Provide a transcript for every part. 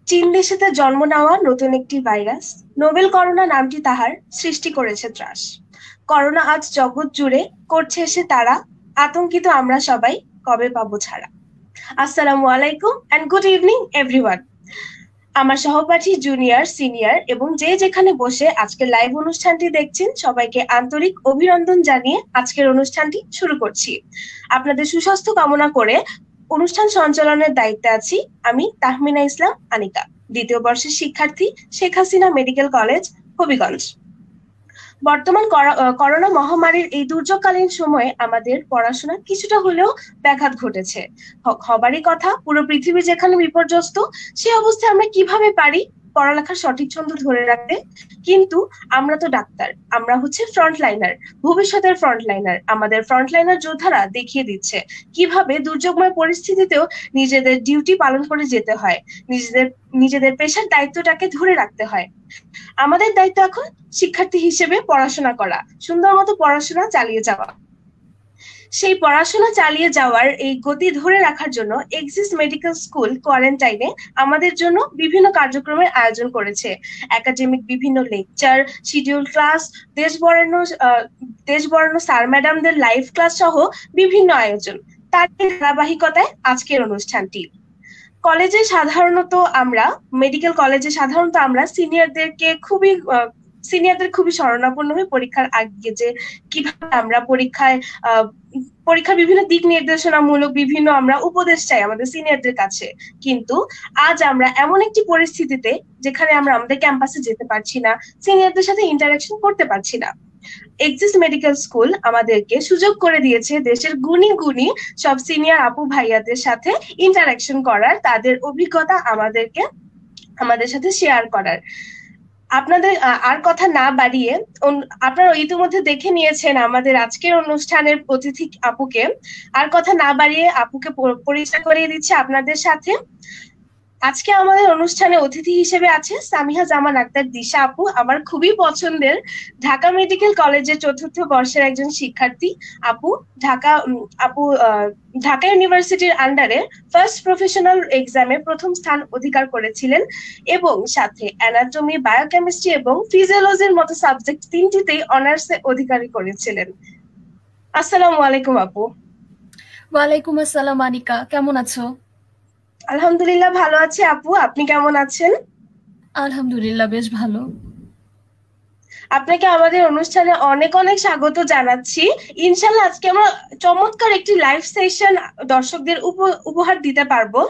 চীন দেশেতে জন্ম নেওয়া নতুন একটি ভাইরাস নোবেল করোনা নামটি তাহার সৃষ্টি করেছে ত্রাস। করোনা আজ জগৎ জুড়ে করছে এসে তারা, আতঙ্কিত আমরা সবাই কবে পাবো ছাড়া। আসসালামু আলাইকুম এন্ড গুড ইভিনিং এভরিওয়ান। আমার সহপাঠী, জুনিয়র, সিনিয়র এবং যে যেখানে বসে আজকের লাইভ অনুষ্ঠানটি দেখছেন সবাইকে আন্তরিক অভিনন্দন জানিয়ে আজকের অনুষ্ঠানটি শুরু করছি। আপনাদের সুস্বাস্থ্য কামনা করে অনুষ্ঠান সঞ্চালনের দায়িত্বে আছি আমি, তাহমিনা ইসলাম আনিকা, দ্বিতীয় বর্ষের শিক্ষার্থী, শেখ হাসিনা মেডিকেল কলেজ, হবিগঞ্জ। বর্তমান করোনা মহামারীর এই দুর্যোগকালীন সময়ে আমাদের পড়াশোনা কিছুটা হলেও ব্যাঘাত ঘটেছে। হবারই কথা, পুরো পৃথিবী যেখানে বিপর্যস্ত, সে অবস্থায় আমরা কিভাবে পারি পড়ালেখার সঠিক ছন্দ ধরে রাখতে। কিন্তু আমরা তো ডাক্তার, আমরা হচ্ছে ফ্রন্টলাইনার, ভবিষ্যতের ফ্রন্টলাইনার। আমাদের ফ্রন্টলাইনার যোদ্ধারা দেখিয়ে দিচ্ছে কিভাবে দুর্যোগময় পরিস্থিতিতেও নিজেদের ডিউটি পালন করে যেতে হয়, নিজেদের নিজেদের পেশার দায়িত্বটাকে ধরে রাখতে হয়। আমাদের দায়িত্ব এখন শিক্ষার্থী হিসেবে পড়াশোনা করা, সুন্দর মতো পড়াশোনা চালিয়ে যাওয়া। সেই পড়াশোনা চালিয়ে যাওয়ার এই গতি ধরে রাখার জন্য এক্সিস মেডিকেল স্কুল কোয়ারেন্টাইনে আমাদের জন্য বিভিন্ন কার্যক্রমের আয়োজন করেছে। একাডেমিক বিভিন্ন লেকচার, শিডিউল ক্লাস, দেশ বরেণ্য দেশ বরেণ্য স্যার ম্যাডামদের লাইভ ক্লাস সহ বিভিন্ন আয়োজন। তার ধারাবাহিকতায় আজকের অনুষ্ঠানটি। কলেজে সাধারণত আমরা মেডিকেল কলেজে সাধারণত আমরা সিনিয়রদের খুবই শরণাপন্ন হয়ে পরীক্ষার আগে যে কিভাবে আমরা পরীক্ষার বিভিন্ন দিক নির্দেশনামূলক বিভিন্ন আমরা উপদেশ চাই আমাদের সিনিয়রদের কাছে। কিন্তু আজ আমরা এমন একটি পরিস্থিতিতে যেখানে আমরা আমাদের ক্যাম্পাসে যেতে পারছি না, সিনিয়রদের সাথে ইন্টারাকশন করতে পারছি না। এক্সিস মেডিকেল স্কুল আমাদেরকে সুযোগ করে দিয়েছে দেশের গুণী গুণী সব সিনিয়র আপু ভাইয়াদের সাথে ইন্টারাকশন করার, তাদের অভিজ্ঞতা আমাদের সাথে শেয়ার করার। আপনাদের আর কথা না বাড়িয়ে, আপনারা ইতিমধ্যে দেখে নিয়েছেন আমাদের আজকের অনুষ্ঠানের অতিথি আপুকে। আর কথা না বাড়িয়ে আপুকে পরিচয় করিয়ে দিচ্ছে আপনাদের সাথে। আজকে আমাদের অনুষ্ঠানে অতিথি হিসেবে আছে সামিহা জামান আক্তার দিশা আপু, আমার খুবই পছন্দের ঢাকা মেডিকেল কলেজের ৪র্থ বর্ষের একজন শিক্ষার্থী। আপু আপু ঢাকা ইউনিভার্সিটির আন্ডারে ফার্স্ট প্রফেশনাল এক্সামে প্রথম স্থান অধিকার করেছিলেন এবং সাথে অ্যানাটমি, বায়োকেমিস্ট্রি এবং ফিজিওলজির মতো সাবজেক্ট তিনটিতেই অনার্সে অধিকারী করেছিলেন। আসসালামু আলাইকুম আপু। ওয়ালাইকুম আসসালাম আনিকা, কেমন আছো? আলহামদুলিল্লাহ ভালো আছি আপু, আপনি কেমন আছেন? আলহামদুলিল্লাহ বেশ ভালো। আপনাকে আমাদের অনুষ্ঠানে অনেক অনেক স্বাগত জানাচ্ছি। ইনশাল্লাহ আজকে আমরা চমৎকার একটি লাইভ সেশন দর্শকদের উপহার দিতে পারবো।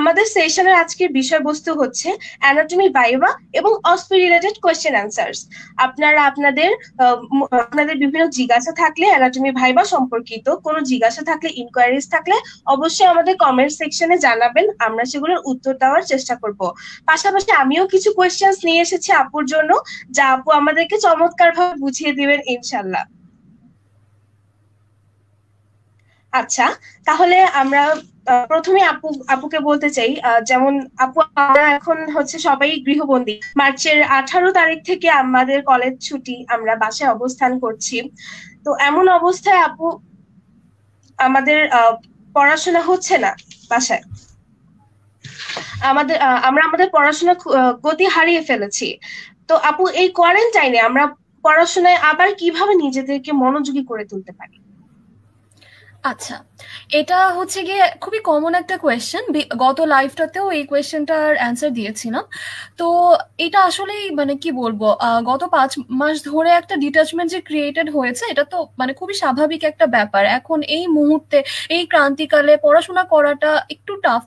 আমাদের সেশনের আজকের বিষয়বস্তু হচ্ছে অ্যানাটমি ভাইভা এবং অস্পি রিলেটেড কোয়েশ্চেন অ্যান্সার্স। আপনারা আপনাদের বিভিন্ন জিজ্ঞাসা থাকলে, অ্যানাটমি ভাইভা সম্পর্কিত কোনো জিজ্ঞাসা থাকলে, ইনকোয়ারিজ থাকলে অবশ্যই আমাদের কমেন্ট সেকশনে জানাবেন, আমরা সেগুলোর উত্তর দেওয়ার চেষ্টা করব। পাশাপাশি আমিও কিছু কোয়েশ্চেন্স নিয়ে এসেছি আপুর জন্য, যা আপু আমাদেরকে চমৎকার ভাবে বুঝিয়ে দিবেন ইনশাল্লাহ। আচ্ছা, তাহলে আমরা প্রথমে আপুকে বলতে চাই, যেমন আপু আমরা এখন হচ্ছে সবাই গৃহবন্দী, মার্চের 18 তারিখ থেকে আমাদের কলেজ ছুটি, আমরা বাসায় অবস্থান করছি। তো এমন অবস্থায় আপু আমাদের পড়াশোনা হচ্ছে না বাসায়, আমরা আমাদের পড়াশোনা গতি হারিয়ে ফেলেছি। তো আপু এই কোয়ারেন্টাইনে আমরা পড়াশোনায় আবার কিভাবে নিজেদেরকে মনোযোগী করে তুলতে পারি? আচ্ছা, এটা হচ্ছে গিয়ে খুবই কমন একটা কোয়েশ্চেন। গত লাইভটাতেও এই কোয়েশ্চেনটার অ্যান্সার দিয়েছিলাম। তো এটা আসলেই মানে কি বলবো, গত 5 মাস ধরে একটা ডিটাচমেন্ট যে ক্রিয়েটেড হয়েছে, এটা তো মানে খুবই স্বাভাবিক একটা ব্যাপার। এখন এই মুহূর্তে এই ক্রান্তিকালে পড়াশোনা করাটা একটু টাফ,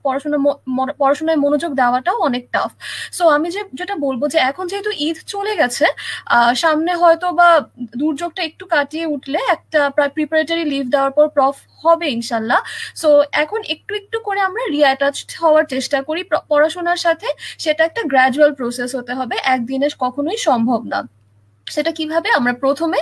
পড়াশোনায় মনোযোগ দেওয়াটাও অনেক টাফ। সো আমি যেটা বলবো যে এখন যেহেতু ঈদ চলে গেছে, সামনে হয়তো বা দুর্যোগটা একটু কাটিয়ে উঠলে একটা প্রিপারেটরি লিভ দেওয়ার পর প্রফ হবে ইনশাল্লাহ। সো এখন একটু একটু করে আমরা রিঅ্যাটাচড হওয়ার চেষ্টা করি পড়াশোনার সাথে। সেটা একটা গ্র্যাজুয়াল প্রসেস হতে হবে, একদিনে কখনোই সম্ভব না। সেটা কিভাবে? আমরা প্রথমে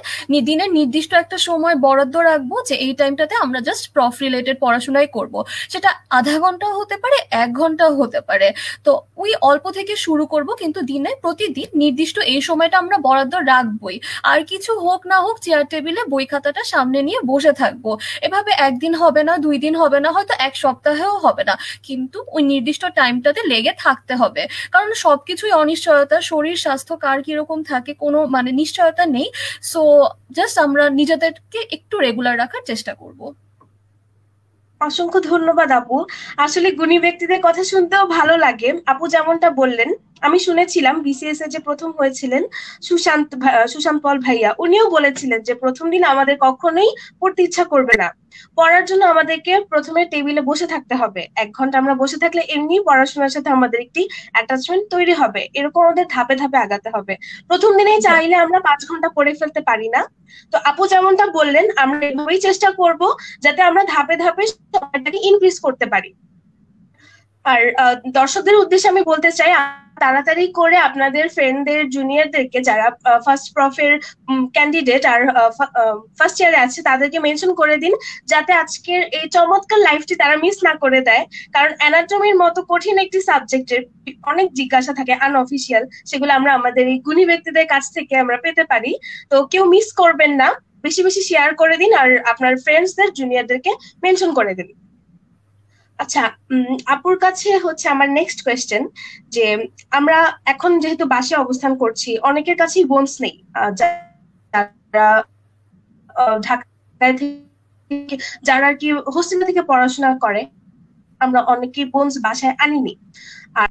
দিনের নির্দিষ্ট একটা সময় বরাদ্দ রাখবো যে এই টাইমটাতে আমরা জাস্ট প্রফ রিলেটেড পড়াশোনাই করব। সেটা আধা ঘন্টাও হতে পারে, 1 ঘন্টাও হতে পারে। তো ওই অল্প থেকে শুরু করব, কিন্তু দিনে প্রতিদিন নির্দিষ্ট এই সময়টা আমরা বরাদ্দ রাখবই। আর কিছু হোক না হোক চেয়ার টেবিলে বই খাতাটা সামনে নিয়ে বসে থাকবো। এভাবে 1 দিন হবে না, 2 দিন হবে না, হয়তো 1 সপ্তাহেও হবে না, কিন্তু ওই নির্দিষ্ট টাইমটাতে লেগে থাকতে হবে। কারণ সবকিছুই অনিশ্চয়তা, শরীর স্বাস্থ্য কার কিরকম থাকে কোনো মানে নিশ্চয়তা নেই। সো জাস্ট আমরা নিজেদেরকে একটু রেগুলার রাখার চেষ্টা করব। অসংখ্য ধন্যবাদ আপু। আসলে গুণী ব্যক্তিদের কথা শুনতেও ভালো লাগে। আপু যেমনটা বললেন, আমি শুনেছিলাম বিসিএস এ যে প্রথম হয়েছিলেন সুশান্ত পল ভাইয়া, উনিও বলেছিলেন যে প্রথম দিন আমাদের কখনোই পড়তে ইচ্ছা করবে না। পড়ার জন্য আমাদেরকে প্রথমে টেবিলে বসে থাকতে হবে। 1 ঘন্টা আমরা বসে থাকলে এমনি পড়াশোনার সাথে আমাদের একটি অ্যাটাচমেন্ট তৈরি হবে। এরকম আমাদের ধাপে ধাপে আগাতে হবে। প্রথম দিনেই চাইলে আমরা 5 ঘন্টা পড়ে ফেলতে পারি না। তো আপু যেমনটা বললেন, আমরা এভাবেই চেষ্টা করব যাতে আমরা ধাপে ধাপে সময়টাকে ইনক্রিজ করতে পারি। আর দর্শকদের উদ্দেশ্যে আমি বলতে চাই, তাড়াতাড়ি করে আপনাদের ফ্রেন্ডদের জুনিয়রদেরকে যারা ফার্স্ট প্রফের ক্যান্ডিডেট আর ফার্স্ট ইয়ারে আছে তাদেরকে মেনশন করে দিন, যাতে আজকের এই চমৎকার লাইফটি তারা মিস না করে দেয়। কারণ অ্যানাটমির মতো কঠিন একটি সাবজেক্টের অনেক জিজ্ঞাসা থাকে আনঅফিসিয়াল, সেগুলো আমরা আমাদের এই গুণী ব্যক্তিদের কাছ থেকে আমরা পেতে পারি। তো কেউ মিস করবেন না, বেশি বেশি শেয়ার করে দিন আর আপনার ফ্রেন্ডসদের জুনিয়রদেরকে মেনশন করে দিন। আচ্ছা, আপুর কাছে হচ্ছে আমার নেক্সট কোয়েশ্চেন, যে আমরা এখন যেহেতু বাসে অবস্থান করছি, অনেকের কাছেই বোনস নেই। যারা ঢাকায় থেকে, যারা আর কি হোস্টেল থেকে পড়াশোনা করে, আমরা অনেকেই বোনস বাসায় আনিনি। আর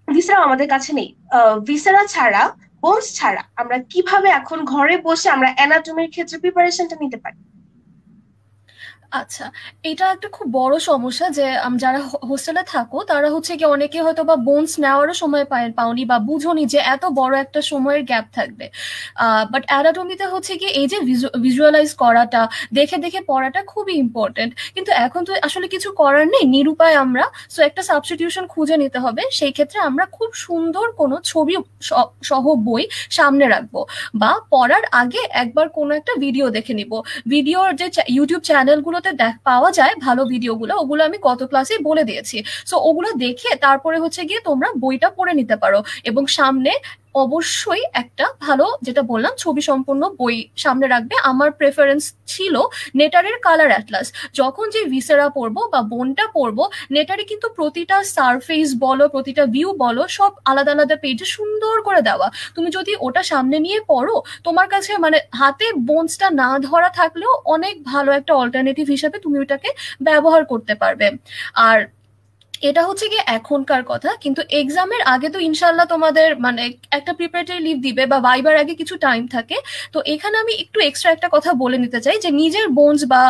ভিসারাও আমাদের কাছে নেই। ভিসারা ছাড়া, বোনস ছাড়া আমরা কিভাবে এখন ঘরে বসে আমরা অ্যানাটমির ক্ষেত্রে প্রিপারেশনটা নিতে পারি? আচ্ছা, এটা একটা খুব বড় সমস্যা যে যারা হোস্টেলে থাকো তারা হচ্ছে কি অনেকে হয়তো বা বোনস নেওয়ারও সময় পাওনি বা বুঝোনি যে এত বড় একটা সময়ের গ্যাপ থাকবে। বাট অ্যানাটমিতে হচ্ছে কি এই যে ভিজুয়ালাইজ করাটা, দেখে দেখে পড়াটা খুবই ইম্পর্টেন্ট। কিন্তু এখন তো আসলে কিছু করার নেই, নিরুপায় আমরা। সো একটা সাবস্টিটিউশন খুঁজে নিতে হবে। সেই ক্ষেত্রে আমরা খুব সুন্দর কোনো ছবি সহ বই সামনে রাখবো, বা পড়ার আগে একবার কোনো একটা ভিডিও দেখে নিব। ভিডিওর যে ইউটিউব চ্যানেলগুলোতে পাওয়া যায় ভালো ভিডিওগুলো, ওগুলো আমি গত ক্লাসে বলে দিয়েছি। সো ওগুলো দেখে তারপরে হচ্ছে গিয়ে তোমরা বইটা পড়ে নিতে পারো, এবং সামনে অবশ্যই একটা ভালো, যেটা বললাম, ছবি সম্পন্ন বই সামনে রাখবে। আমার প্রেফারেন্স ছিল নেটারের কালার অ্যাটলাস। যখন যে ভিসেরা পড়বো বা বোনটা পড়বো, নেটারে কিন্তু প্রতিটা সারফেস বলো, প্রতিটা ভিউ বলো, সব আলাদা আলাদা পেজে সুন্দর করে দেওয়া। তুমি যদি ওটা সামনে নিয়ে পড়ো, তোমার কাছে মানে হাতে বোনসটা না ধরা থাকলেও অনেক ভালো একটা অল্টারনেটিভ হিসেবে তুমি ওটাকে ব্যবহার করতে পারবে। আর এটা হচ্ছে গিয়ে এখনকার কথা, কিন্তু এক্সামের আগে তো ইনশাল্লাহ তোমাদের মানে একটা প্রিপারেটরি লিভ দিবে বা ভাইবার আগে কিছু টাইম থাকে। তো এখানে আমি একটু এক্সট্রা একটা কথা বলে নিতে চাই, যে নিজের বোনস বা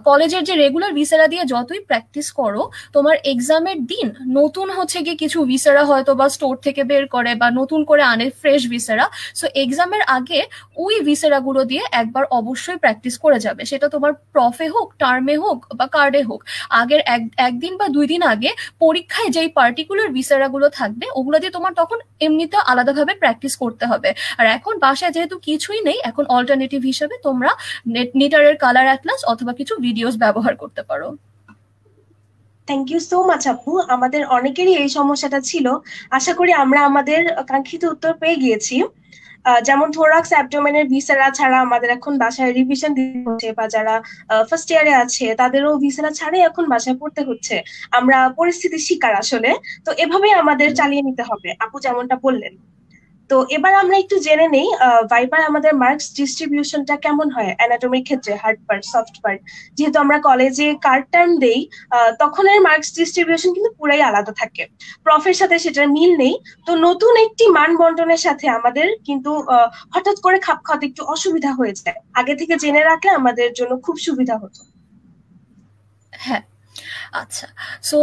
কলেজের যে রেগুলার ভিসেরা দিয়ে যতই প্র্যাকটিস করো, তোমার এক্সামের দিন নতুন হচ্ছে গিয়ে কিছু ভিসেরা হয়তো বা স্টোর থেকে বের করে বা নতুন করে আনে ফ্রেশ ভিসেরা। সো এক্সামের আগে ওই ভিসেরাগুলো দিয়ে একবার অবশ্যই প্র্যাকটিস করে যাবে। সেটা তোমার প্রফে হোক, টার্মে হোক বা কার্ডে হোক, আগের একদিন বা 2 দিন আগে পরীক্ষায় যেই পার্টিকুলার ভিসেরাগুলো থাকবে ওগুলো দিয়ে তোমার তখন এমনিতে আলাদাভাবে প্র্যাকটিস করতে হবে। আর এখন বাসায় যেহেতু কিছুই নেই, এখন অল্টারনেটিভ হিসেবে তোমরা নেটারের কালার অ্যাটলাস অথবা কিছু ভিডিওস ব্যবহার করতে পারো। থ্যাংক ইউ সো মাচ আপু। আমাদের অনেকেরই এই সমস্যাটা ছিল। আশা করি আমরা আমাদের কাঙ্ক্ষিত উত্তর পেয়ে গিয়েছি। যেমন থোরাক্স অ্যাবডোমেনের ভিসেরা ছাড়া আমাদের এখন বাসায় রিভিশন দিতে হচ্ছে, বা যারা ফার্স্ট ইয়ারে আছে তাদেরও ভিসেরা ছাড়াই এখন বাসায় পড়তে হচ্ছে। আমরা পরিস্থিতির শিকার আসলে। তো এভাবেই আমাদের চালিয়ে নিতে হবে, আপু যেমনটা বললেন। তো এবার আমরা একটু জেনে নেই ভাইবার আমাদের মার্কস ডিস্ট্রিবিউশনটা কেমন হয় অ্যানাটমির ক্ষেত্রে, হার্ড পার্ট, সফট পার্ট। যেহেতু আমরা কলেজে কার্ড টার্ম দেই, তখনের মার্কস ডিস্ট্রিবিউশন কিন্তু পুরাই আলাদা থাকে, প্রফের সাথে সেটার মিল নেই। তো নতুন একটি মান বন্টনের সাথে আমাদের কিন্তু হঠাৎ করে খাপ খাওয়াতে একটু অসুবিধা হয়ে যায়। আগে থেকে জেনে রাখলে আমাদের জন্য খুব সুবিধা হতো। হ্যাঁ, আচ্ছা, সো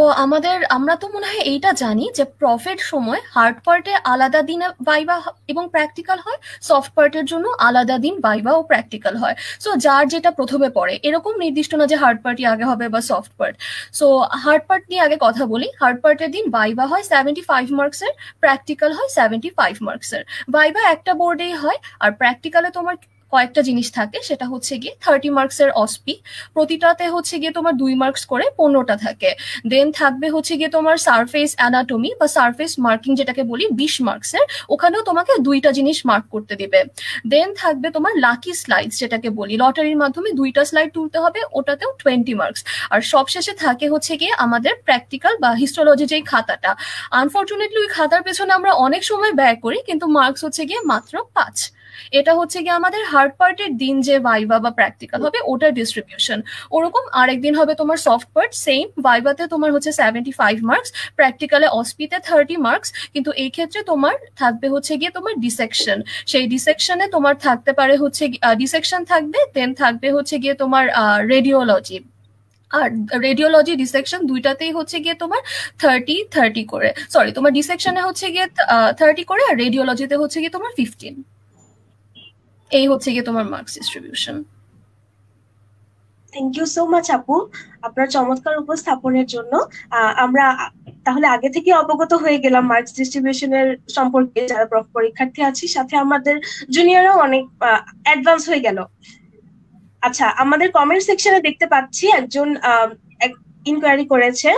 আমরা তো মনে হয় এইটা জানি যে প্রফেট সময় হার্ড পার্টে আলাদা দিনে ভাইবা এবং প্র্যাকটিক্যাল হয়, সফট পার্টের জন্য আলাদা দিন ভাইবা ও প্র্যাকটিক্যাল হয়। সো যার যেটা প্রথমে পড়ে, এরকম নির্দিষ্ট না যে হার্ড পার্টই আগে হবে বা soft part. So hard part নিয়ে আগে কথা বলি। হার্ড পার্টের দিন ভাইবা হয় 75 মার্কসের, প্র্যাকটিক্যাল হয় 75 মার্কসের। ভাইবা একটা বোর্ডেই হয়, আর প্র্যাকটিক্যালে তোমার কয়েকটা জিনিস থাকে, সেটা হচ্ছে গিয়ে 30 মার্কসের অসপি, প্রতিটাতে হচ্ছে গিয়ে তোমার 2 মার্কস করে 15টা থাকে। দেন থাকবে হচ্ছে গিয়ে তোমার সারফেস অ্যানাটমি বা সারফেস মার্কিং যেটাকে বলি 20 মার্কসের, ওখানেও তোমাকে 2টা জিনিস মার্ক করতে দিবে। দেন থাকবে তোমার লাকি স্লাইডস যেটাকে বলি, লটারির মাধ্যমে 2টা স্লাইড তুলতে হবে, ওটাতেও 20 মার্কস। আর সবশেষে থাকে হচ্ছে গিয়ে আমাদের প্র্যাকটিক্যাল বা হিস্টোলজি যেই খাতাটা। আনফরচুনেটলি ওই খাতার পেছনে আমরা অনেক সময় ব্যয় করি, কিন্তু মার্কস হচ্ছে গিয়ে মাত্র 5। এটা হচ্ছে গিয়ে আমাদের হার্ড পার্টের দিন যে ভাইবা বা প্র্যাকটিক্যাল হবে ওটার ডিস্ট্রিবিউশন। ওরকম আরেকদিন হবে তোমার সফট পার্ট, সেম ভাইবাতে তোমার হচ্ছে 75 মার্কস, প্র্যাকটিক্যালে অসপিতে 30 মার্কস, কিন্তু এই ক্ষেত্রে তোমার থাকবে হচ্ছে গিয়ে তোমার ডিসেকশন। সেই ডিসেকশনে তোমার থাকতে পারে হচ্ছে ডিসেকশন থাকবে, দেন থাকবে হচ্ছে গিয়ে তোমার রেডিওলজি। আর রেডিওলজি ডিসেকশন দুইটাতেই হচ্ছে গিয়ে তোমার 30 করে, সরি তোমার ডিসেকশনে হচ্ছে গিয়ে 30 করে, আর রেডিওলজিতে হচ্ছে গিয়ে তোমার 15। এই হচ্ছে গিয়ে তোমার marks distribution. Thank you so much আপু, আপনার চমৎকার উপস্থাপনের জন্য। আমরা তাহলে আগে থেকে অবগত হয়ে গেলাম মার্কস ডিস্ট্রিবিউশনের সম্পর্কে, যারা পরীক্ষার্থী আছি, সাথে আমাদের জুনিয়ররাও অনেক অ্যাডভান্স হয়ে গেল। আচ্ছা, আমাদের কমেন্ট সেকশনে দেখতে পাচ্ছি একজন ইনকোয়ারি করেছে,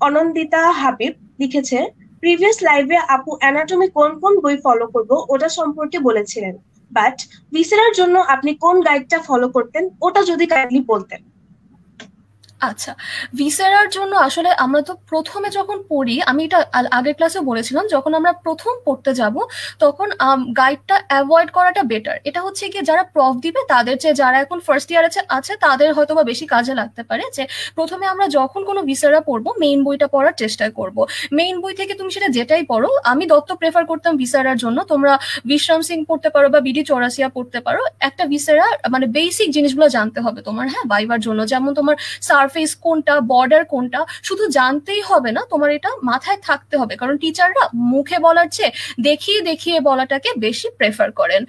অনন্দিতা হাবিব লিখেছে, প্রিভিয়াস লাইভে আপু অ্যানাটমি কোন কোন বই ফলো করব ওটা সম্পর্কে বলেছিলেন, বাট ভিসেরার জন্য আপনি কোন গাইডটা ফলো করতেন ওটা যদি কাইন্ডলি বলতেন। আচ্ছা, ভিসেরার জন্য আসলে আমরা তো প্রথমে যখন পড়ি, আমি এটা আগের ক্লাসে বলেছিলাম, যখন আমরা প্রথম পড়তে যাব তখন গাইডটা অ্যাভয়েড করাটা বেটার। এটা হচ্ছে কি যারা প্রফ দিবে তাদের চেয়ে যারা এখন ফার্স্ট ইয়ার আছে তাদের হয়তো বা বেশি কাজে লাগতে পারে, যে প্রথমে আমরা যখন কোনো ভিসেরা পড়বো মেইন বইটা পড়ার চেষ্টা করব। মেইন বই থেকে তুমি সেটা যেটাই পড়ো, আমি দত্ত প্রেফার করতাম ভিসেরার জন্য, তোমরা বিশ্রাম সিং পড়তে পারো বা বিডি চৌরাসিয়া পড়তে পারো। একটা ভিসেরা মানে বেসিক জিনিসগুলো জানতে হবে তোমার, হ্যাঁ, ভাইবার জন্য। যেমন তোমার সারফেস কোনটা, বর্ডার কোনটা, শুধু জানতেই হবে না, তোমার এটা মাথায় থাকতে হবে, কারণ টিচাররা মুখে বলার চেয়ে দেখিয়ে দেখিয়ে বলাটাকে বেশি প্রেফার করেন।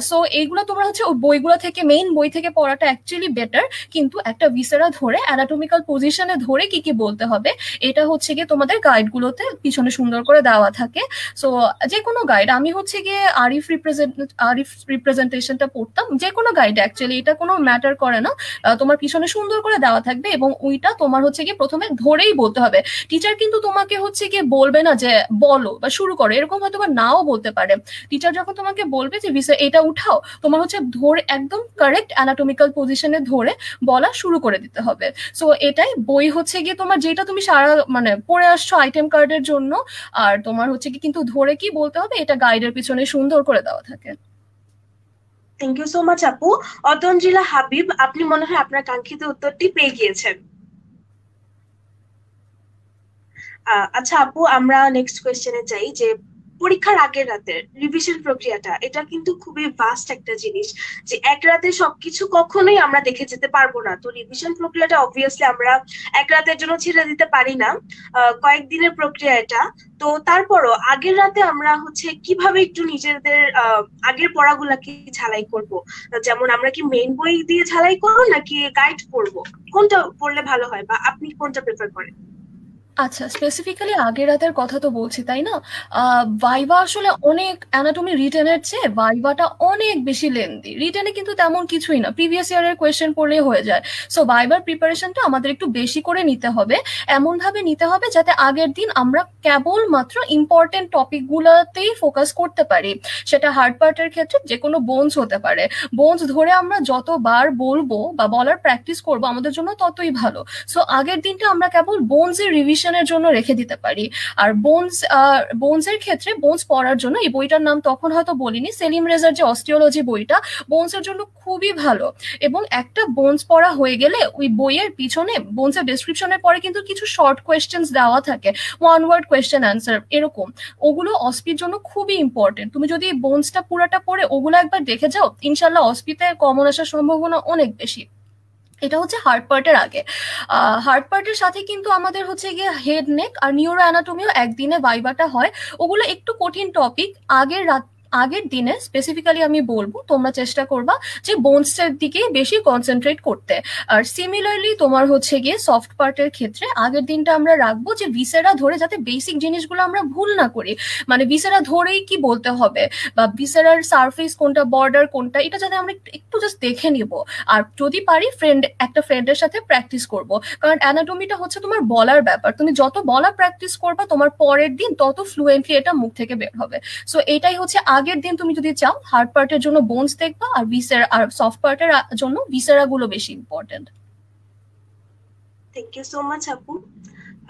সো এইগুলো তোমরা হচ্ছে ওই বইগুলো থেকে, মেইন বই থেকে পড়াটা অ্যাকচুয়ালি বেটার। কিন্তু একটা ভিসেরা ধরে অ্যানাটমিক্যাল পজিশনে ধরে কি কি বলতে হবে, এটা হচ্ছে গিয়ে তোমাদের গাইডগুলোতে পিছনে সুন্দর করে দেওয়া থাকে। সো যে কোনো গাইড, আমি হচ্ছে গিয়ে আরিফ রিপ্রেজেন্টেশনটা পড়তাম, যে কোনো গাইড অ্যাকচুয়ালি এটা কোনো ম্যাটার করে না, তোমার পিছনে সুন্দর করে দেওয়া থাকবে, এবং ওইটা তোমার হচ্ছে গিয়ে প্রথমে ধরেই বলতে হবে। টিচার কিন্তু তোমাকে হচ্ছে গিয়ে বলবে না যে বলো বা শুরু করো, এরকম হয়তো বা নাও বলতে পারে। টিচার যখন তোমাকে বলবে যে এটা উঠাও, তোমার হচ্ছে ধরে একদম কারেক্ট অ্যানাটমিক্যাল পজিশনে ধরে বলা শুরু করে দিতে হবে। সো এটাই বই হচ্ছে গিয়ে তোমার যেটা তুমি সারা মানে পড়ে আসছো আইটেম কার্ডের জন্য, আর তোমার হচ্ছে কি কিন্তু ধরে কি বলতে হবে এটা গাইডের পিছনে সুন্দর করে দেওয়া থাকে। থ্যাংক ইউ সো মাচ আপু। অতঞ্জিলা হাবিব, আপনি মনে হয় আপনার কাঙ্ক্ষিত উত্তরটি পেয়ে গিয়েছেন। আচ্ছা আপু, আমরা নেক্সট কোয়েশ্চেনে যাই, যে পরীক্ষার আগের রাতের রিভিশন প্রক্রিয়াটা, এটা কিন্তু খুবই ভাস্ট একটা জিনিস, যে এক রাতে সবকিছু কখনোই আমরা দেখে যেতে পারবো না। তো রিভিশন প্রক্রিয়াটা অবভিয়াসলি আমরা এক রাতের জন্য ছেড়ে দিতে পারি না, কয়েকদিনের প্রক্রিয়া এটা। তো তারপরও আগের রাতে আমরা হচ্ছে কিভাবে একটু নিজেদের আগের পড়াগুলাকে ঝালাই করব, যেমন আমরা কি মেইন বই দিয়ে ঝালাই করবো নাকি গাইড পড়বো, কোনটা পড়লে ভালো হয় বা আপনি কোনটা প্রেফার করেন? আচ্ছা, স্পেসিফিক্যালি আগের রাতের কথা তো বলছি, তাই না? ভাইভা আসলে অনেক অ্যানাটমি রিটেনের চেয়ে ভাইভাটা অনেক বেশি লেন্দি। রিটেনে কিন্তু তেমন কিছুই না, প্রিভিয়াস ইয়ারের কোয়েশ্চেন পড়লেই হয়ে যায়। সো ভাইভার প্রিপারেশনটা আমাদের একটু বেশি করে নিতে হবে, এমনভাবে নিতে হবে যাতে আগের দিন আমরা কেবলমাত্র ইম্পর্টেন্ট টপিকগুলোতেই ফোকাস করতে পারি। সেটা হার্ড পার্টের ক্ষেত্রে যে কোনো বোনস হতে পারে, বোনস ধরে আমরা যতবার বলবো বা বলার প্র্যাকটিস করবো আমাদের জন্য ততই ভালো। সো আগের দিনটা আমরা কেবল বোনসের রিভিশনের জন্য রেখে দিতে পারি। আর বোনসের ক্ষেত্রে বোনস পড়ার জন্য, এই বইটার নাম তখন হয়তো বলিনি, সেলিম রেজার যে অস্টিওলজি বইটা বোনসের জন্য খুবই ভালো। এবং একটা বোনস পড়া হয়ে গেলে ওই বইয়ের পিছনে বোনসের ডেসক্রিপশনের পরে কিন্তু কিছু শর্ট কোয়েশ্চেন্স দেওয়া থাকে, ওয়ান ওয়ার্ড কোয়েশ্চেন অ্যান্সার এরকম, ওগুলো অসপির জন্য খুবই ইম্পর্টেন্ট। তুমি যদি বোনসটা পুরাটা পড়ে ওগুলো একবার দেখে যাও, ইনশাল্লাহ অসপিতে কমন আসার সম্ভাবনা অনেক বেশি। এটা হচ্ছে হার্ড পার্টের আগে। হার্ড পার্টের সাথে কিন্তু আমাদের হচ্ছে গিয়ে হেড নেক আর নিউরো অ্যানাটমিও একদিনে ভাইভাটা হয়। ওগুলো একটু কঠিন টপিক। আগের দিনে স্পেসিফিক্যালি আমি বলবো তোমরা চেষ্টা করবা যে বোনসের দিকে বেশি কনসেন্ট্রেট করতে। আর সিমিলারলি তোমার হচ্ছে গিয়ে সফট পার্টের ক্ষেত্রে আগের দিনটা আমরা রাখবো যে ভিসেরা ধরে, যাতে বেসিক জিনিসগুলো আমরা ভুল না করি। মানে ভিসেরা ধরেই কি বলতে হবে, বা ভিসেরার সারফেস কোনটা, বর্ডার কোনটা, এটা যাতে আমরা একটু জাস্ট দেখে নিব। আর যদি পারি একটা ফ্রেন্ডের সাথে প্র্যাকটিস করব, কারণ অ্যানাটমিটা হচ্ছে তোমার বলার ব্যাপার। তুমি যত বলা প্র্যাকটিস করবা, তোমার পরের দিন তত ফ্লুয়েন্টলি এটা মুখ থেকে বের হবে। সো এটাই হচ্ছে আগের দিন তুমি যদি চাও হার্ড পার্টের জন্য বোনস দেখবা, আর আর সফট পার্টের জন্য ভিসেরা গুলো বেশি important. Thank you so much আপু।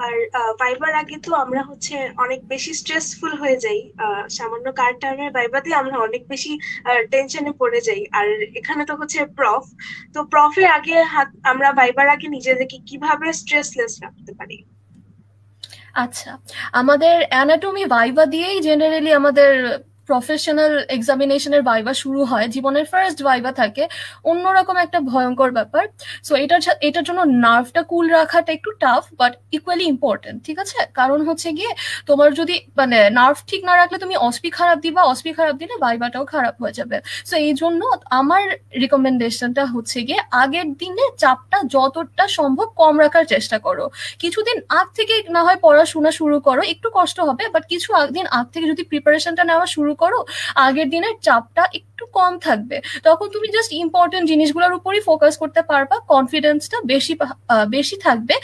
আর ভাইবার আগে তো আমরা হচ্ছে অনেক বেশি স্ট্রেসফুল হয়ে যাই, সামান্য কার টার্মের ভাইবাতে আমরা অনেক বেশি টেনশনে পড়ে যাই। আর এখানে তো হচ্ছে তো প্রফের আগে আমরা ভাইবার আগে নিজেদেরকে কিভাবে স্ট্রেসলেস রাখতে পারি? আচ্ছা, আমাদের অ্যানাটমি ভাইভা দিয়েই জেনারেলি আমাদের প্রফেশনাল এক্সামিনেশনের ভাইভা শুরু হয়। জীবনের ফার্স্ট ভাইভা থাকে, অন্যরকম একটা ভয়ঙ্কর ব্যাপার। সো এটার জন্য নার্ভটা কুল রাখাটা একটু টাফ, বাট ইকুয়ালি ইম্পর্টেন্ট। ঠিক আছে, কারণ হচ্ছে গিয়ে তোমার যদি মানে নার্ভ ঠিক না রাখলে তুমি অস্পি খারাপ দিবা, অস্পি খারাপ দিলে ভাইভাটাও খারাপ হয়ে যাবে। সো এই জন্য আমার রিকমেন্ডেশনটা হচ্ছে গিয়ে আগের দিনে চাপটা যতটা সম্ভব কম রাখার চেষ্টা করো। কিছুদিন আগ থেকে না হয় পড়াশোনা শুরু করো, একটু কষ্ট হবে, বাট কিছু দিন আগ থেকে যদি প্রিপারেশনটা নেওয়া শুরু করো, আগের দিনের চাপটা একটু কম থাকবে। তখন তুমি জাস্ট ইম্পর্টেন্ট জিনিসগুলোর উপরই ফোকাস করতে পারবা, কনফিডেন্সটা বেশি থাকবে।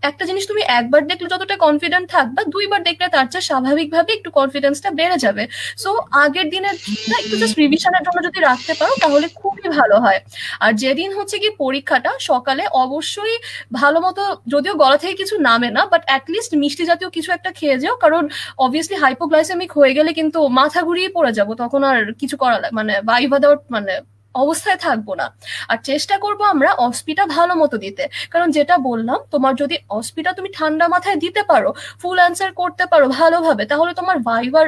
একটা জিনিস তুমি একবার দেখলে যতটা কনফিডেন্ট থাকবা, দুইবার দেখলে তার চেয়ে স্বাভাবিকভাবে একটু কনফিডেন্সটা বেড়ে যাবে। সো আগের দিনের একটু জাস্ট রিভিশনের জন্য যদি রাখতে পারো তাহলে খুবই ভালো হয়। আর যেদিন হচ্ছে কি পরীক্ষাটা, সকালে অবশ্যই ভালো মতো, যদিও গলা থেকে কিছু নামে না, বাট অ্যাটলিস্ট মিষ্টি জাতীয় কিছু একটা খেয়ে যাও, কারণ অবভিয়াসলি হাইপোগ্লাইসেমিক হয়ে গেলে কিন্তু মাথা ঘুরিয়ে পড়ে যাবো, তখন আর কিছু করা মানে ভাইভা দেওয়ার মানে অবস্থায় থাকবো না। আর চেষ্টা করবো আমরা অস্পিটা ভালো মতো দিতে, কারণ যেটা বললাম, তোমার যদি অস্পিটা তুমি ঠান্ডা মাথায় দিতে পারো, ফুল অ্যান্সার করতে পারো ভালোভাবে, তাহলে তোমার ভাইভার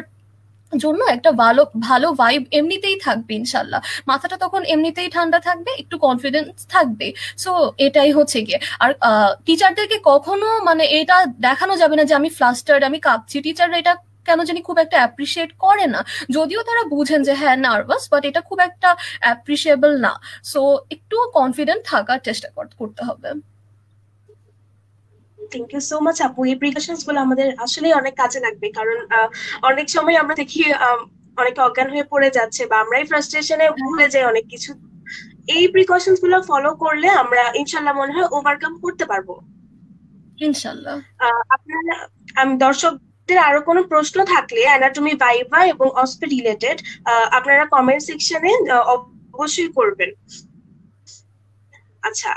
জন্য একটা ভালো ভালো ভাইব এমনিতেই থাকবে ইনশাল্লাহ। মাথাটা তখন এমনিতেই ঠান্ডা থাকবে, একটু কনফিডেন্স থাকবে। সো এটাই হচ্ছে গিয়ে। আর টিচারদেরকে কখনো মানে এটা দেখানো যাবে না যে আমি ফ্লাস্টার্ড, আমি কাঁপছি। টিচাররা এটা কেন জানি খুব একটা অ্যাপ্রিসিয়েট করে না, যদিও তারা বুঝেন যে হ্যাঁ নার্ভাস, বাট এটা খুব একটা অ্যাপ্রিসিয়েবল না। সো একটু কনফিডেন্ট থাকার চেষ্টা করতে হবে। থ্যাংক ইউ সো মাচ আপু। এই প্রিকশনস গুলো আমাদের আসলে অনেক কাজে লাগবে, কারণ অনেক সময় আমরা দেখি অনেকে অজ্ঞান হয়ে পড়ে যাচ্ছে, বা আমরাই ফ্রাস্ট্রেশনে ভুলে যাই অনেক কিছু। এই প্রিকশনস গুলো ফলো করলে আমরা ইনশাল্লাহ মনে হয় ওভারকাম করতে পারবো ইনশাল্লাহ। আপনারা দর্শকদের আরো কোনো প্রশ্ন থাকলে অ্যানাটমি ভাইভা এবং অস্পি রিলেটেড আপনারা কমেন্ট সেকশনে অবশ্যই করবেন। আচ্ছা,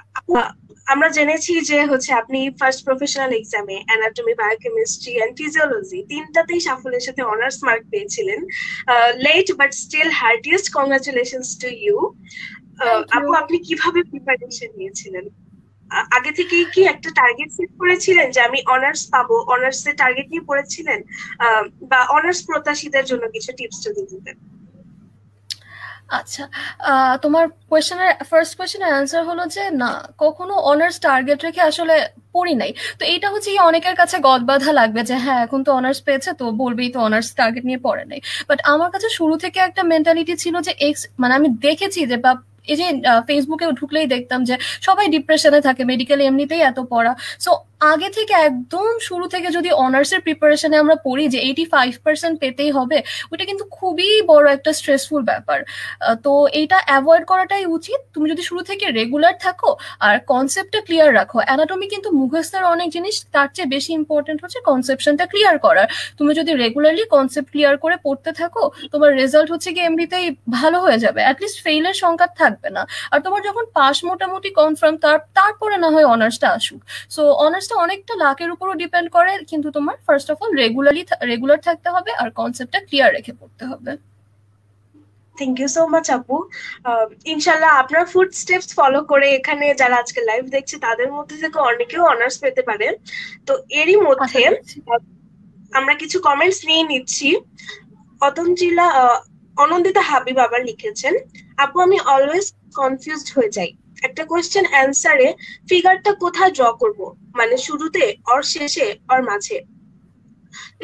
আমরা জেনেছি যে হচ্ছে আপনি ফার্স্ট প্রফেশনাল এক্সামে অ্যানাটমি, বায়োকেমিস্ট্রি এন্ড ফিজিওলজি তিনটাতেই সাফল্যের সাথে অনার্স মার্ক পেয়েছিলেন। Late but still heartiest congratulations to you. আপু, আপনি কিভাবে প্রিপারেশন নিয়েছিলেন? আগে থেকেই কি একটা টার্গেট সেট করেছিলেন যে আমি অনার্স পাবো, অনার্সের টার্গেট নিয়ে পড়েছিলেন, বা অনার্স প্রত্যাশীদের জন্য কিছু টিপস যদি দিতেন? আচ্ছা, তোমার ফার্স্ট কোয়েশ্চেনের অ্যান্সার হলো যে না, কখনো অনার্স টার্গেট রেখে আসলে পড়ি নাই। তো এটা হচ্ছে অনেকের কাছে গদবাধা লাগবে যে হ্যাঁ এখন তো অনার্স পেয়েছে তো বলবেই তো অনার্স টার্গেট নিয়ে পড়ে নাই। বাট আমার কাছে শুরু থেকে একটা মেন্টালিটি ছিল যে মানে আমি দেখেছি যে বা এই যে ফেসবুকে ঢুকলেই দেখতাম যে সবাই ডিপ্রেশনে থাকে, মেডিকেল এমনিতেই এত পড়া। সো আগে থেকে একদম শুরু থেকে যদি অনার্সের প্রিপারেশনে আমরা পড়ি যে 85% পেতেই হবে, ওটা কিন্তু খুবই বড় একটা স্ট্রেসফুল ব্যাপার। তো এইটা অ্যাভয়েড করাটাই উচিত। তুমি যদি শুরু থেকে রেগুলার থাকো আর কনসেপ্টটা ক্লিয়ার রাখো, অ্যানাটমি কিন্তু মুখস্থের অনেক জিনিস, তার চেয়ে বেশি ইম্পর্টেন্ট হচ্ছে কনসেপশনটা ক্লিয়ার করার। তুমি যদি রেগুলারলি কনসেপ্ট ক্লিয়ার করে পড়তে থাকো, তোমার রেজাল্ট হচ্ছে কি এমনিতেই ভালো হয়ে যাবে, অ্যাটলিস্ট ফেইলের সংখ্যা থাকবে না। আর তোমার যখন পাস মোটামুটি কনফার্ম, তারপরে না হয় অনার্সটা আসুক। সো অনার্সটা অনেকটা লাকের উপরও ডিপেন্ড করে, কিন্তু তোমার ফার্স্ট অফ অল রেগুলার থাকতে হবে আর কনসেপ্টটা ক্লিয়ার রেখে পড়তে হবে। থ্যাংক ইউ সো মাচ আপু। ইনশাল্লাহ আপনার ফুড স্টেপস ফলো করে এখানে যারা আজকে লাইভ দেখছে তাদের মধ্যে থেকে অনেকেও অনার্স পেতে পারে। তো এরই মধ্যে আমরা কিছু কমেন্টস নিয়ে নিচ্ছি। অনন্দিতা হাবিব আবার লিখেছেন, আপু আমি অলওয়েজ কনফিউজড হয়ে যাই, একটা কোয়েশ্চেন অ্যান্সারে ফিগারটা কোথায় ড্র করব, মানে শুরুতে অর শেষে অর মাঝে?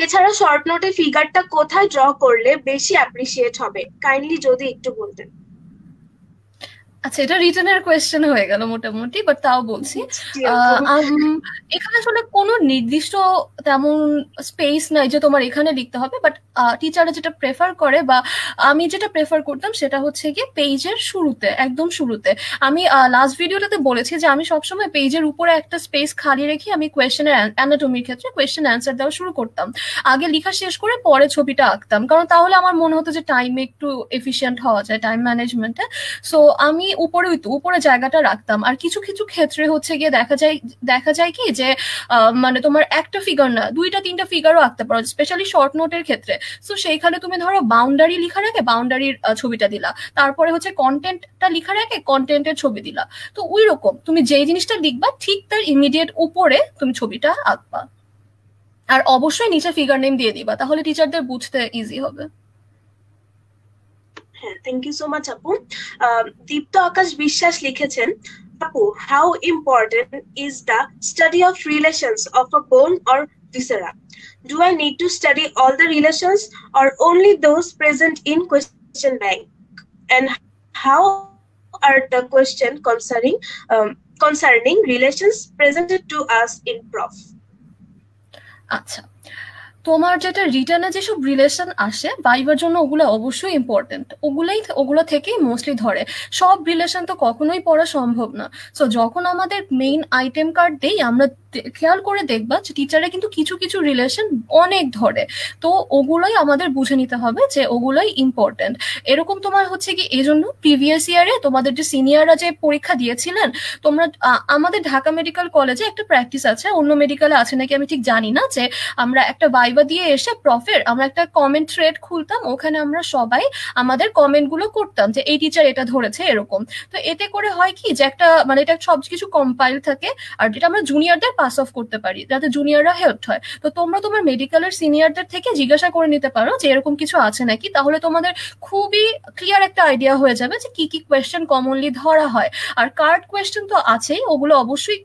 এছাড়া শর্ট নোটে ফিগারটা কোথায় ড্র করলে বেশি অ্যাপ্রিসিয়েট হবে, কাইন্ডলি যদি একটু বলতেন। আচ্ছা, এটা রিটেনের কোয়েশ্চেন হয়ে গেল মোটামুটি, বাট তাও বলছি। জি আপু। এখানে আসলে কোনো নির্দিষ্ট তেমন স্পেস নাই যে তোমার এখানে লিখতে হবে, বাট টিচাররা যেটা প্রেফার করে বা আমি যেটা প্রেফার করতাম সেটা হচ্ছে গিয়ে পেজের শুরুতে, একদম শুরুতে। আমি লাস্ট ভিডিওটাতে বলেছি যে আমি সবসময় পেজের উপরে একটা স্পেস খালি রেখে আমি কোয়েশ্চেনের অ্যানাটমির ক্ষেত্রে কোয়েশ্চেন অ্যান্সার দেওয়া শুরু করতাম। আগে লেখা শেষ করে পরে ছবিটা আঁকতাম, কারণ তাহলে আমার মনে হতো যে টাইমে একটু এফিশিয়েন্ট হওয়া যায় টাইম ম্যানেজমেন্টে। সো আমি উপরে জায়গাটা রাখতাম। আর কিছু কিছু ক্ষেত্রে হচ্ছে গিয়ে দেখা যায় কি যে মানে তোমার একটা ফিগার না, 2-3টা ফিগারও আঁকতে পারো, স্পেশালি শর্ট নোটের ক্ষেত্রে। সো সেইখানে তুমি ধরো বাউন্ডারি লিখার আগে বাউন্ডারির ছবিটা দিলা, তারপরে হচ্ছে কন্টেন্টটা লিখার আগে কন্টেন্টের ছবি দিলা। তো ওই রকম তুমি যেই জিনিসটা লিখবা ঠিক তার ইমিডিয়েট উপরে তুমি ছবিটা আঁকবা, আর অবশ্যই নিচে ফিগার নেম দিয়ে দিবা, তাহলে টিচারদের বুঝতে ইজি হবে। হ্যাঁ, থ্যাংক ইউ সো মাচ আপু। দীপ্ত আকাশ বিশ্বাস লিখেছেন, আপু, how important is the study of relations of a bone or viscera? Do I need to study all the relations or only those present in question bank? And how are the question concerning relations presented to us in prof? আচ্ছা, তোমার যেটা রিটার্নে যেসব relation আসে ভাইবার জন্য, ওগুলো অবশ্যই important, ওগুলো থেকেই মোস্টলি ধরে। সব রিলেশন তো কখনোই পড়া সম্ভব না। সো যখন আমাদের মেইন আইটেম কার্ড দেই, আমরা খেয়াল করে দেখবা যে টিচারে কিন্তু কিছু কিছু রিলেশন অনেক ধরে, তো ওগুলোই আমাদের বুঝে নিতে হবে যে ওগুলোই ইম্পর্টেন্ট। এরকম তোমার হচ্ছে কি এজন্য প্রিভিয়াস ইয়ারে তোমাদের যে সিনিয়ররা যে পরীক্ষা দিয়েছিলেন, তোমরা আমাদের ঢাকা মেডিকেল কলেজে একটা প্র্যাকটিস আছে, অন্য মেডিকেলে আছে নাকি আমি ঠিক জানি না, যে আমরা একটা ভাইবা দিয়ে এসে প্রফের আমরা একটা কমেন্ট থ্রেড খুলতাম, ওখানে আমরা সবাই আমাদের কমেন্ট গুলো করতাম যে এই টিচার এটা ধরেছে এরকম। তো এতে করে হয় কি যে একটা মানে এটা সবকিছু কম্পাইল থাকে, আর যেটা আমরা জুনিয়রদের পাস অফ করতে পারি যাতে জুনিয়ররা হেল্প হয়। তো তোমরা তোমার মেডিকেলের সিনিয়রদের থেকে জিজ্ঞাসা করে নিতে পারো যে এরকম কিছু আছে নাকি, তাহলে তোমাদের খুবই ক্লিয়ার একটা আইডিয়া হয়ে যাবে যে কি কি কোয়েশ্চেন কমনলি ধরা হয়। আর কার্ড কোয়েশ্চেন তো আছেই, ওগুলো অবশ্যই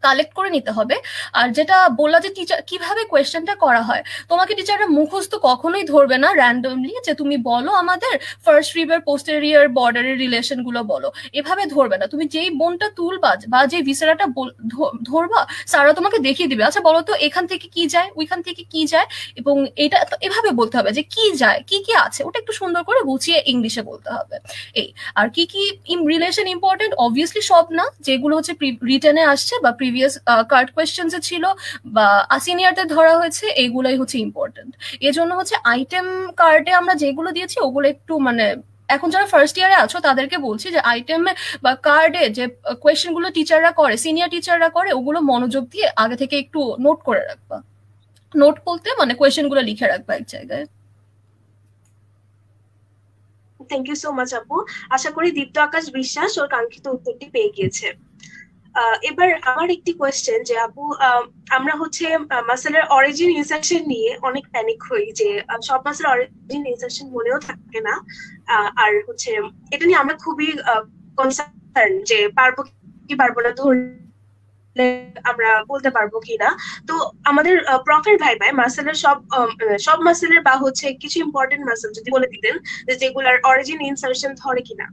কালেক্ট করে নিতে হবে। আর যেটা বললা যে টিচার কিভাবে কোয়েশ্চেনটা করা হয়, তোমাকে টিচাররা মুখস্থ কখনোই ধরবে না র্যান্ডমলি যে তুমি বলো আমাদের ফার্স্ট রিবার পোস্টেরিয়ার বর্ডারের রিলেশন গুলো বলো, এভাবে ধরবে না। তুমি যেই বোনটা তুলবা বা যে ভিসেরাটা ধরবা, স্যাররা তোমাকে দেখিয়ে দিবে, আচ্ছা বলো তো এখান থেকে কি যায় ওইখান থেকে কি যায়, এবং এটা এভাবে বলতে হবে যে কি যায় কি কি আছে, ওটা একটু সুন্দর করে গুছিয়ে ইংলিশে বলতে হবে। এই আর কি কি রিলেশন ইম্পর্টেন্ট, অবভিয়াসলি সব না, যেগুলো হচ্ছে রিটেনে আসছে বা প্রিভিয়াস কার্ড কোয়েশ্চেন্স ছিল বা সিনিয়রদের ধরা হয়েছে, এইগুলাই হচ্ছে ইম্পর্টেন্ট। এজন্য হচ্ছে আইটেম কার্ডে আমরা যেগুলো দিয়েছি ওগুলো একটু মানে এখন যারা ফার্স্ট ইয়ারে আছো তাদেরকে বলছি যে আইটেমে বা কার্ডে যে কোয়েশ্চেন গুলো টিচাররা করে, সিনিয়র টিচাররা করে, ওগুলো মনোযোগ দিয়ে আগে থেকে একটু নোট করে রাখবা। নোট বলতে মানে কোয়েশ্চেন গুলো লিখে রাখবা এক জায়গায়। থ্যাংক ইউ সো মাচ আপু। আশা করি দীপ্ত আকাশ বিশ্বাস ওর কাঙ্ক্ষিত উত্তরটি পেয়ে গিয়েছে। এবার আমার একটি কোয়েশ্চেন যে আপু, আমরা হচ্ছে মাসেলের অরিজিন ইনসার্শন নিয়ে অনেক প্যানিক হই যে সব মাসেলের অরিজিন ইনসার্শন মনেও থাকে না, আর হচ্ছে এটা নিয়ে আমরা খুবই কনসার্ন যে পারবো কি পারবো না, ধরলে আমরা বলতে পারবো কিনা। তো আমাদের প্রফের ভাই মাসেলের সব মাসেলের বা হচ্ছে কিছু ইম্পর্টেন্ট মাসেল যদি বলে দিতেন যে যেগুলার অরিজিন ইনসার্শন ধরে কিনা,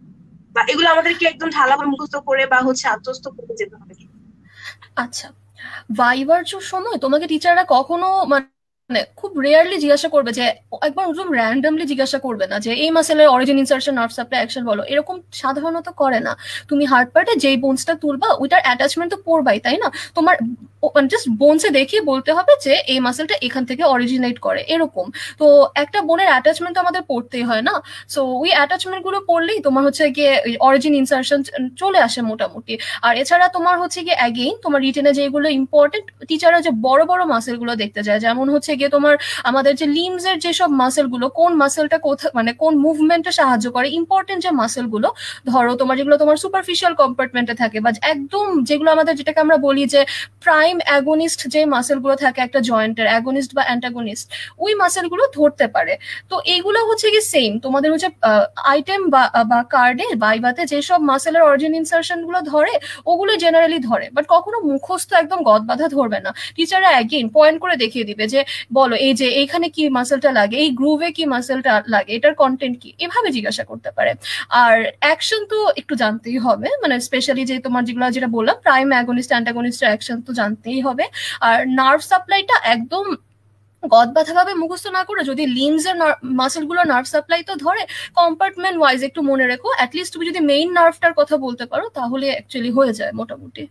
বা এগুলো আমাদেরকে একদম ঢালা মুখস্থ করে বা হচ্ছে আত্মস্থ করে যেতে হবে। আচ্ছা, ভাইবার সময় তোমাকে টিচাররা কখনো মানে খুব রেয়ারলি জিজ্ঞাসা করবে যে একবার একদম র্যান্ডমলি জিজ্ঞাসা করবে না যে এই মাসেলের origin insertion nerve supply action বলো, এরকম সাধারণত করে না। তুমি হার্ড পার্টে যেই বোনসটা তুলবা ওইটার অ্যাটাচমেন্ট তো পড়বাই, তাই না? তোমার জাস্ট বোনসে দেখিয়ে বলতে হবে যে এই মাসেলটা এখান থেকে অরিজিনেট করে এরকম। তো একটা বোনের অ্যাটাচমেন্ট তো আমাদের পড়তেই হয় না, সো ওই অ্যাটাচমেন্ট গুলো পড়লেই তোমার হচ্ছে গিয়ে অরিজিন ইনসার্শন চলে আসে মোটামুটি। আর এছাড়া তোমার হচ্ছে গিয়ে অ্যাগেইন তোমার রিটেনে যেগুলো ইম্পর্টেন্ট, টিচাররা যে বড় বড় মাসেল গুলো দেখতে যায়, যেমন হচ্ছে গিয়ে তোমার আমাদের যে লিমস এর যেসব মাসেল গুলো, কোন মাসেলটা কোথায় মানে কোন মুভমেন্টে সাহায্য করে, ইম্পর্টেন্ট যে মাসেল গুলো ধরো তোমার যেগুলো তোমার সুপারফিশিয়াল কম্পার্টমেন্টে থাকে বা একদম যেগুলো আমাদের যেটাকে আমরা বলি যে প্রাইম প্রাইম অ্যাগোনিস্ট যে মাসেলগুলো থাকে একটা জয়েন্টের, অ্যাগোনিস্ট বা অ্যান্টাগোনিস্ট, ওই মাসেলগুলো ধরতে পারে। তো এইগুলো হচ্ছে কি সেম তোমাদের হচ্ছে আইটেম বা কার্ডে বাইবাতে যেসব মাসেলের অরিজিন ইনসার্শন গুলো ধরে ওগুলো জেনারেলি ধরে, বাট কখনো মুখস্থ একদম গদ বাঁধা ধরবে না। টিচাররা অ্যাগেইন পয়েন্ট করে দেখিয়ে দিবে যে বলো এই যে এইখানে কি মাসেলটা লাগে, এই গ্রুভে কি মাসেলটা লাগে, এটার কন্টেন্ট কি, এভাবে জিজ্ঞাসা করতে পারে। আর অ্যাকশন তো একটু জানতেই হবে, মানে স্পেশালি যে তোমার যেগুলো যেটা বললাম প্রাইম অ্যাগোনিস্ট অ্যান্টাগোনিস্টের অ্যাকশন তো জানতেই হবে। আর নার্ভ সাপ্লাইটা একদম গদ বাঁধা ভাবে মুখস্থ না করে যদি লিমস এর মাসেল গুলো নার্ভ সাপ্লাই তো ধরে, কম্পার্টমেন্ট ওয়াইজ একটু মনে রেখো, অ্যাটলিস্ট তুমি যদি মেইন নার্ভটার কথা বলতে পারো তাহলে অ্যাকচুয়ালি হয়ে যায় মোটামুটি।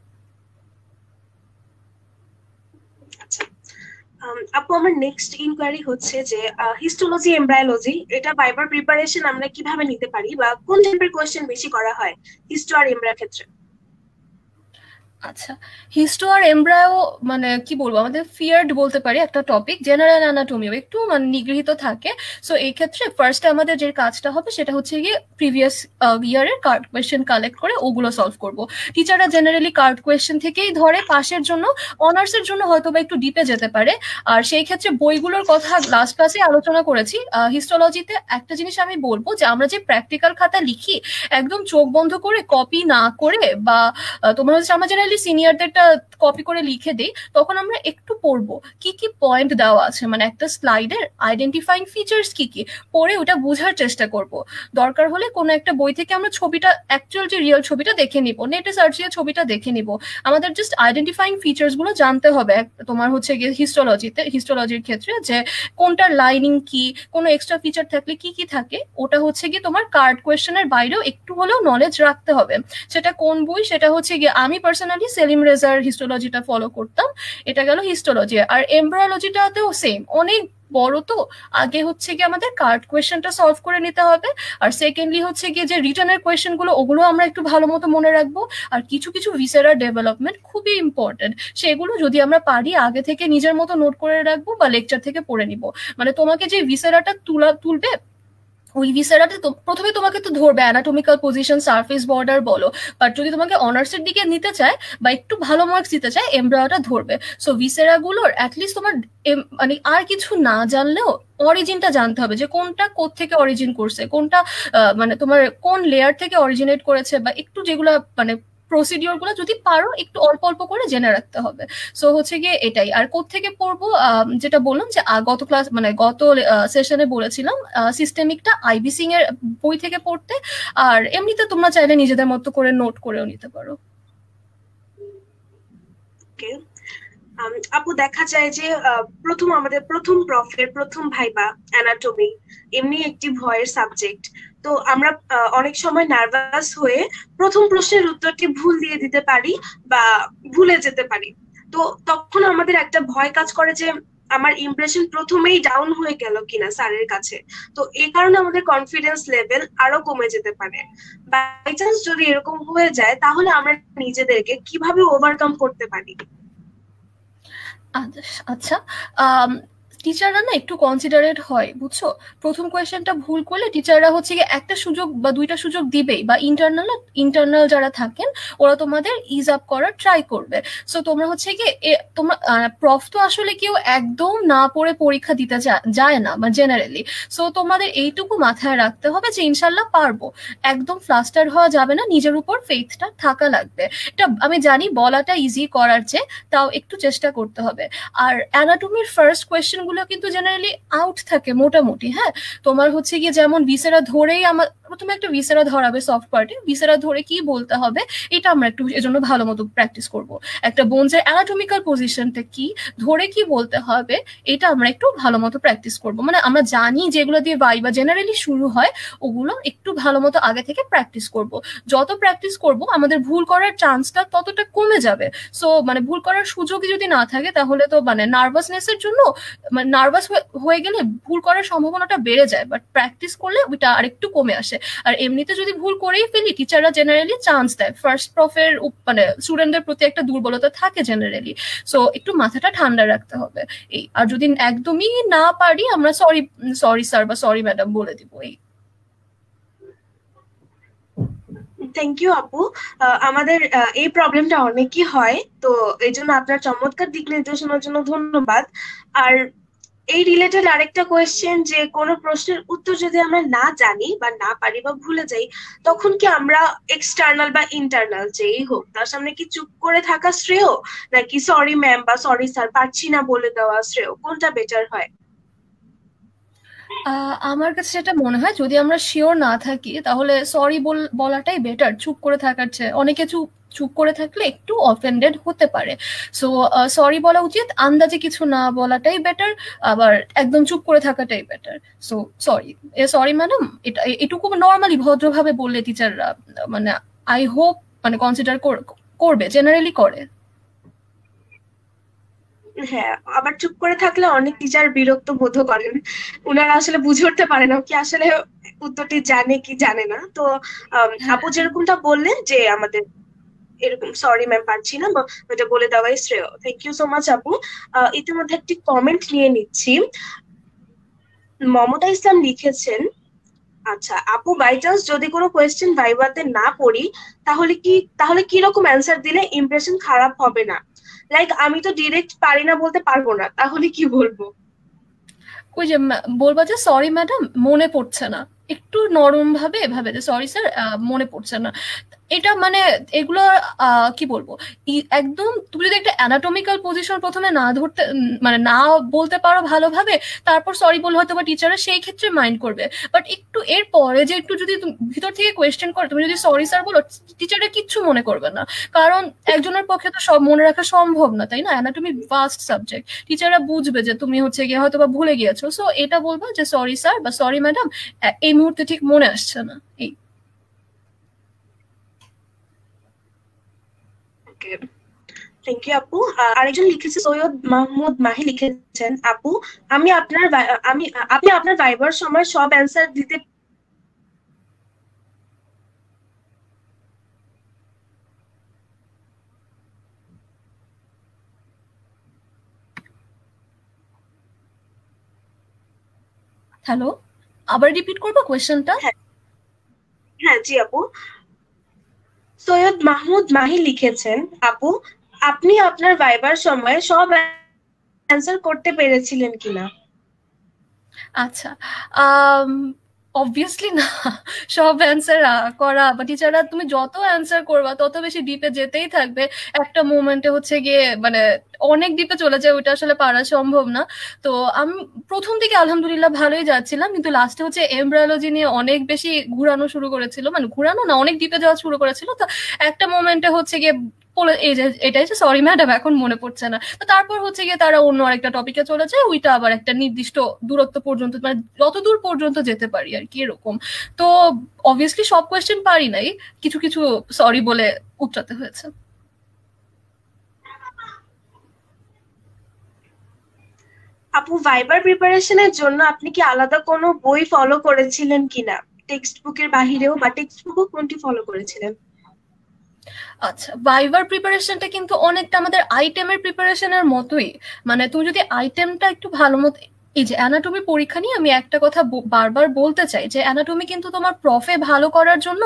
আপু আমার নেক্সট ইনকোয়ারি হচ্ছে যে হিস্টোলজি এমব্রায়োলজি এটা ভাইবার প্রিপারেশন আমরা কিভাবে নিতে পারি বা কোন টাইপের কোশ্চেন বেশি করা হয় হিস্টো আর এমব্রায়োর ক্ষেত্রে? আচ্ছা, হিস্টো আর এমব্রায়ো মানে কি বলবো, আমাদের ফিয়ার্ড বলতে পারি একটা টপিক, জেনারেল অ্যানাটমিও একটু মানে নিগৃহীত থাকে। সো এই ক্ষেত্রে ফার্স্টে আমাদের যে কাজটা হবে সেটা হচ্ছে গিয়ে প্রিভিয়াস ইয়ারের কার্ড কোয়েশ্চেন কালেক্ট করে ওগুলো সলভ করব। টিচাররা জেনারেলি কার্ড কোয়েশ্চেন থেকেই ধরে পাশের জন্য, অনার্সের জন্য হয়তো বা একটু ডিপে যেতে পারে। আর সেই ক্ষেত্রে বইগুলোর কথা লাস্ট ক্লাসে আলোচনা করেছি। হিস্টোলজিতে একটা জিনিস আমি বলবো যে আমরা যে প্র্যাকটিক্যাল খাতা লিখি একদম চোখ বন্ধ করে কপি না করে, বা তোমার হচ্ছে আমরা জেনারেলি সিনিয়রদেরটা কপি করে লিখে দিই, তখন আমরা একটু পড়বো কি কি পয়েন্ট দেওয়া আছে, মানে একটা স্লাইডের আইডেন্টিফাইং ফিচার্স কি কি, পড়ে ওটা বোঝার চেষ্টা করব। দরকার হলে কোনো একটা বই থেকে আমরা ছবিটা, অ্যাকচুয়াল যে রিয়েল ছবিটা দেখে নিব, নেটে সার্চ দিয়ে ছবিটা দেখে নিব। আমাদের জাস্ট আইডেন্টিফাইং ফিচার্স গুলো জানতে হবে তোমার হচ্ছে গিয়ে হিস্টোলজির ক্ষেত্রে, যে কোনটার লাইনিং কি, কোনো এক্সট্রা ফিচার থাকলে কি কি থাকে, ওটা হচ্ছে গিয়ে তোমার কার্ড কোয়েশ্চেনের বাইরেও একটু হলেও নলেজ রাখতে হবে। সেটা কোন বই, সেটা হচ্ছে গিয়ে আমি পার্সোনালি সেলিম রেজার হিস্টোলজিটা ফলো করতাম। এটা গেল হিস্টোলজি। আর এমব্রায়োলজিটাতেও সেম, অনেক বড় তো, আগে হচ্ছে গিয়ে আমাদের কার্ড কোয়েশ্চেনটা সলভ করে নিতে হবে, আর সেকেন্ডলি হচ্ছে গিয়ে যে রিটার্নের কোয়েশ্চেন গুলো ওগুলো আমরা একটু ভালো মতো মনে রাখবো। আর কিছু কিছু ভিসেরার ডেভেলপমেন্ট খুবই ইম্পর্টেন্ট, সেগুলো যদি আমরা পারি আগে থেকে নিজের মতো নোট করে রাখবো বা লেকচার থেকে পড়ে নিব। মানে তোমাকে যে ভিসেরাটা তুলবে ওই ভিসেরাতে প্রথমে তোমাকে তো ধরবে অ্যানাটমিক্যাল পজিশন, সারফেস বর্ডার বলো, বাট যদি তোমাকে অনার্সের দিকে নিতে চায় বা একটু ভালো মার্কস দিতে চায় এমব্রায়োটা ধরবে। সো ভিসেরা গুলোর অ্যাটলিস্ট তোমার মানে আর কিছু না জানলেও অরিজিনটা জানতে হবে, যে কোনটা কোত্থেকে অরিজিন করছে, কোনটা মানে তোমার কোন লেয়ার থেকে অরিজিনেট করেছে, বা একটু যেগুলো মানে প্রসিডিওর গুলো যদি পারো একটু অল্প অল্প করে জেনে রাখতে হবে। সো হচ্ছে গিয়ে এটাই। আর কোত্থেকে পড়বো, যেটা বললাম যে গত ক্লাস মানে গত সেশনে বলেছিলাম সিস্টেমিকটা আইবি সিং এর বই থেকে পড়তে, আর এমনিতে তোমরা চাইলে নিজেদের মতো করে নোট করেও নিতে পারো। আপু দেখা যায় যে আমাদের প্রথম প্রফের প্রথম ভাইবা অ্যানাটমি এমনি একটি ভয়ের সাবজেক্ট। তো আমরা অনেক সময় নার্ভাস হয়ে প্রথম প্রশ্নের উত্তরটি ভুল দিয়ে দিতে পারি বা ভুলে যেতে পারি। তো তখন আমাদের একটা ভয় কাজ করে যে আমার ইমপ্রেশন প্রথমেই ডাউন হয়ে গেল কিনা স্যারের কাছে। তো এই কারণে আমাদের কনফিডেন্স লেভেল আরো কমে যেতে পারে। বাই চান্স যদি এরকম হয়ে যায় তাহলে আমরা নিজেদেরকে কিভাবে ওভারকাম করতে পারি? আচ্ছা, টিচাররা না একটু কনসিডারেট হয় বুঝছো। প্রথম কোয়েশ্চেনটা ভুল করলে টিচাররা হচ্ছে গিয়ে একটা সুযোগ বা দুইটা সুযোগ দিবেই, বা ইন্টারনাল যারা থাকেন ওরা তোমাদের ইজ আপ করার ট্রাই করবে। সো তোমরা হচ্ছে গিয়ে তোমরা প্রফ তো আসলে কেউ একদম না পড়ে পরীক্ষা দিতে যায় না বা জেনারেলি। সো তোমাদের এইটুকু মাথায় রাখতে হবে যে ইনশাল্লাহ পারবো, একদম ফ্লাস্টার হওয়া যাবে না, নিজের উপর ফেথটা থাকা লাগবে। এটা আমি জানি বলাটা ইজি করার চেয়ে, তাও একটু চেষ্টা করতে হবে। আর অ্যানাটমির ফার্স্ট কোয়েশ্চেন গুলো কিন্তু জেনারেলি আউট থাকে মোটামুটি। হ্যাঁ, তোমার হচ্ছে গিয়ে যেমন ভিসেরা ধরেই আমার প্রথমে একটা ভিসেরা ধরাবে সফট পার্টে, ভিসেরা ধরে কি বলতে হবে এটা আমরা একটু এজন্য ভালো মতো প্র্যাকটিস করব। একটা বোনসের অ্যানাটমিক্যাল পজিশনটা কি, ধরে কি বলতে হবে, এটা আমরা একটু ভালো মতো প্র্যাকটিস করব। মানে আমরা জানি যেগুলো দিয়ে ভাইবা জেনারেলি শুরু হয় ওগুলো একটু ভালো মতো আগে থেকে প্র্যাকটিস করব। যত প্র্যাকটিস করব আমাদের ভুল করার চান্সটা ততটা কমে যাবে। সো মানে ভুল করার সুযোগই যদি না থাকে তাহলে তো মানে নার্ভাসনেসের জন্য, মানে নার্ভাস হয়ে গেলে ভুল করার সম্ভাবনাটা বেড়ে যায়, বাট প্র্যাকটিস করলে ওইটা আরেকটু কমে আসে। আর এমনিতে যদি ভুল করেই ফেলি টিচাররা জেনারেলি চান্স দেয়, ফার্স্ট প্রফের মানে স্টুডেন্টদের প্রতি একটা দুর্বলতা থাকে জেনারেলি। সো একটু মাথাটা ঠান্ডা রাখতে হবে এই। আর যদি একদমই না পারি আমরা সরি সরি স্যার বা সরি ম্যাডাম বলে দিব এই। থ্যাংক ইউ আপু। আমাদের এই প্রবলেমটা অনেকই হয়, তো এই জন্য আপনার চমৎকার দিক নির্দেশনার জন্য ধন্যবাদ। আর এই রিলেটেড আরেকটা কোয়েশ্চেন, যে কোনো প্রশ্নের উত্তর যদি আমরা না জানি বা না পারি বা ভুলে যাই, তখন কি আমরা এক্সটার্নাল বা ইন্টারনাল যেই হোক তার সামনে কি চুপ করে থাকা শ্রেয়, নাকি সরি ম্যাম বা সরি স্যার পারছি না বলে দেওয়া শ্রেয়? কোনটা বেটার হয়? আমার কাছে যেটা মনে হয়, যদি আমরা শিওর না থাকি তাহলে সরি বলাটাই বেটার চুপ করে থাকার চেয়ে। অনেকে চুপ চুপ করে থাকলে একটু অফেন্ডেড হতে পারে, সো সরি বলা উচিত, আন্দাজে কিছু না বলাটাই বেটার, আবার একদম চুপ করে থাকাটাই better. So sorry, sorry madam, এটা এটুকু নর্মালি ভদ্রভাবে বললে টিচাররা মানে আই হোপ মানে কনসিডার করবে, জেনারেলি করে। হ্যাঁ, আবার চুপ করে থাকলে অনেক টিচার বিরক্ত বোধ করেন। উনারা আসলে বুঝে উঠতে পারে না কি আসলে উত্তরটি জানে কি জানে না। তো হ্যাঁ, আপু যেরকমটা বললেন যে আমাদের এরকম সরি ম্যাম পারছি না বা এটা বলে দেওয়াই শ্রেয়। থ্যাংক ইউ সো মাচ আপু। ইতিমধ্যে একটি কমেন্ট নিয়ে নিচ্ছি। মমতা ইসলাম লিখেছেন, আচ্ছা আপু, বাই চান্স যদি কোনো কোয়েশ্চেন ভাইভাতে না পড়ি, তাহলে কি রকম অ্যান্সার দিলে ইমপ্রেশন খারাপ হবে না? লাইক আমি তো ডিরেক্ট পারি না বলতে পারবো না, তাহলে কি বলবো? ওই যে বলবা যে সরি ম্যাডাম মনে পড়ছে না, একটু নরম ভাবে এভাবে যে সরি স্যার মনে পড়ছে না। এটা মানে এগুলো কি বলবো, একদম তুমি যদি একটা অ্যানাটমিক্যাল পজিশন প্রথমে না ধরতে মানে না বলতে পারো ভালোভাবে, তারপর সরি বলে হয়তো বা টিচাররা সেই ক্ষেত্রে মাইন্ড করবে। বাট একটু এর পরে যে একটু যদি ভিতর থেকে কোয়েশ্চেন করে তুমি যদি সরি স্যার বলো, টিচাররা কিচ্ছু মনে করবে না। কারণ একজনের পক্ষে তো সব মনে রাখা সম্ভব না, তাই না? অ্যানাটমি ভাস্ট সাবজেক্ট, টিচাররা বুঝবে যে তুমি হচ্ছে গিয়ে হয়তো বা ভুলে গিয়েছো। সো এটা বলবা যে সরি স্যার বা সরি ম্যাডাম, এই মুহূর্তে ঠিক মনে আসছে না। এই ওকে, থ্যাংক ইউ আপু। আরেকজন লিখেছে, সৈয়দ মাহমুদ মাহি লিখেছেন, আপু আমি আপনার আপনি আপনার ভাইবার সময় সব অ্যান্সার দিতে। হ্যালো, আবার রিপিট করবো কোয়েশ্চেনটা? হ্যাঁ, হ্যাঁ জি আপু। সৈয়দ মাহমুদ মাহি লিখেছেন, আপু আপনি আপনার ভাইবার সময় সব অ্যান্সার করতে পেরেছিলেন কিনা? আচ্ছা, অবভিয়াসলি না। সব অ্যান্সার করা বা টিচাররা তুমি যত অ্যান্সার করবা তত বেশি ডিপে যেতেই থাকবে। একটা মোমেন্টে হচ্ছে গিয়ে মানে অনেক ডিপে চলে যায়, ওইটা আসলে পারা সম্ভব না। তো আমি প্রথম দিকে আলহামদুলিল্লাহ ভালোই যাচ্ছিলাম, কিন্তু লাস্টে হচ্ছে এমব্রায়োলজি নিয়ে অনেক বেশি ঘুরানো শুরু করেছিল, মানে ঘুরানো না, অনেক ডিপে যাওয়া শুরু করেছিল। তো একটা মোমেন্টে হচ্ছে গিয়ে এই যে এটাই যে সরি ম্যাডাম এখন মনে পড়ছে না। তো তারপর হচ্ছে গিয়ে তারা অন্য আরেকটা টপিকে চলে যায়, ওইটা আবার একটা নির্দিষ্ট দূরত্ব পর্যন্ত, মানে যতদূর পর্যন্ত যেতে পারি আর কি, এরকম। তো অবভিয়াসলি সব কোয়েশ্চেন পারি নাই, কিছু কিছু সরি বলে উতরাতে হয়েছে। আপু, ভাইবার প্রিপারেশনের জন্য আপনি কি আলাদা কোনো বই ফলো করেছিলেন কিনা? টেক্সট বুকের বাহিরেও, বা টেক্সট বুকও কোনটি ফলো করেছিলেন? আচ্ছা, ভাইবার প্রিপারেশনটা কিন্তু অনেকটা আমাদের আইটেমের প্রিপারেশনের মতোই। মানে তুমি যদি আইটেমটা একটু ভালো মতো, এই যে অ্যানাটমি পরীক্ষা নিয়ে আমি একটা কথা বারবার বলতে চাই, যে অ্যানাটমি কিন্তু তোমার প্রফে ভালো করার জন্য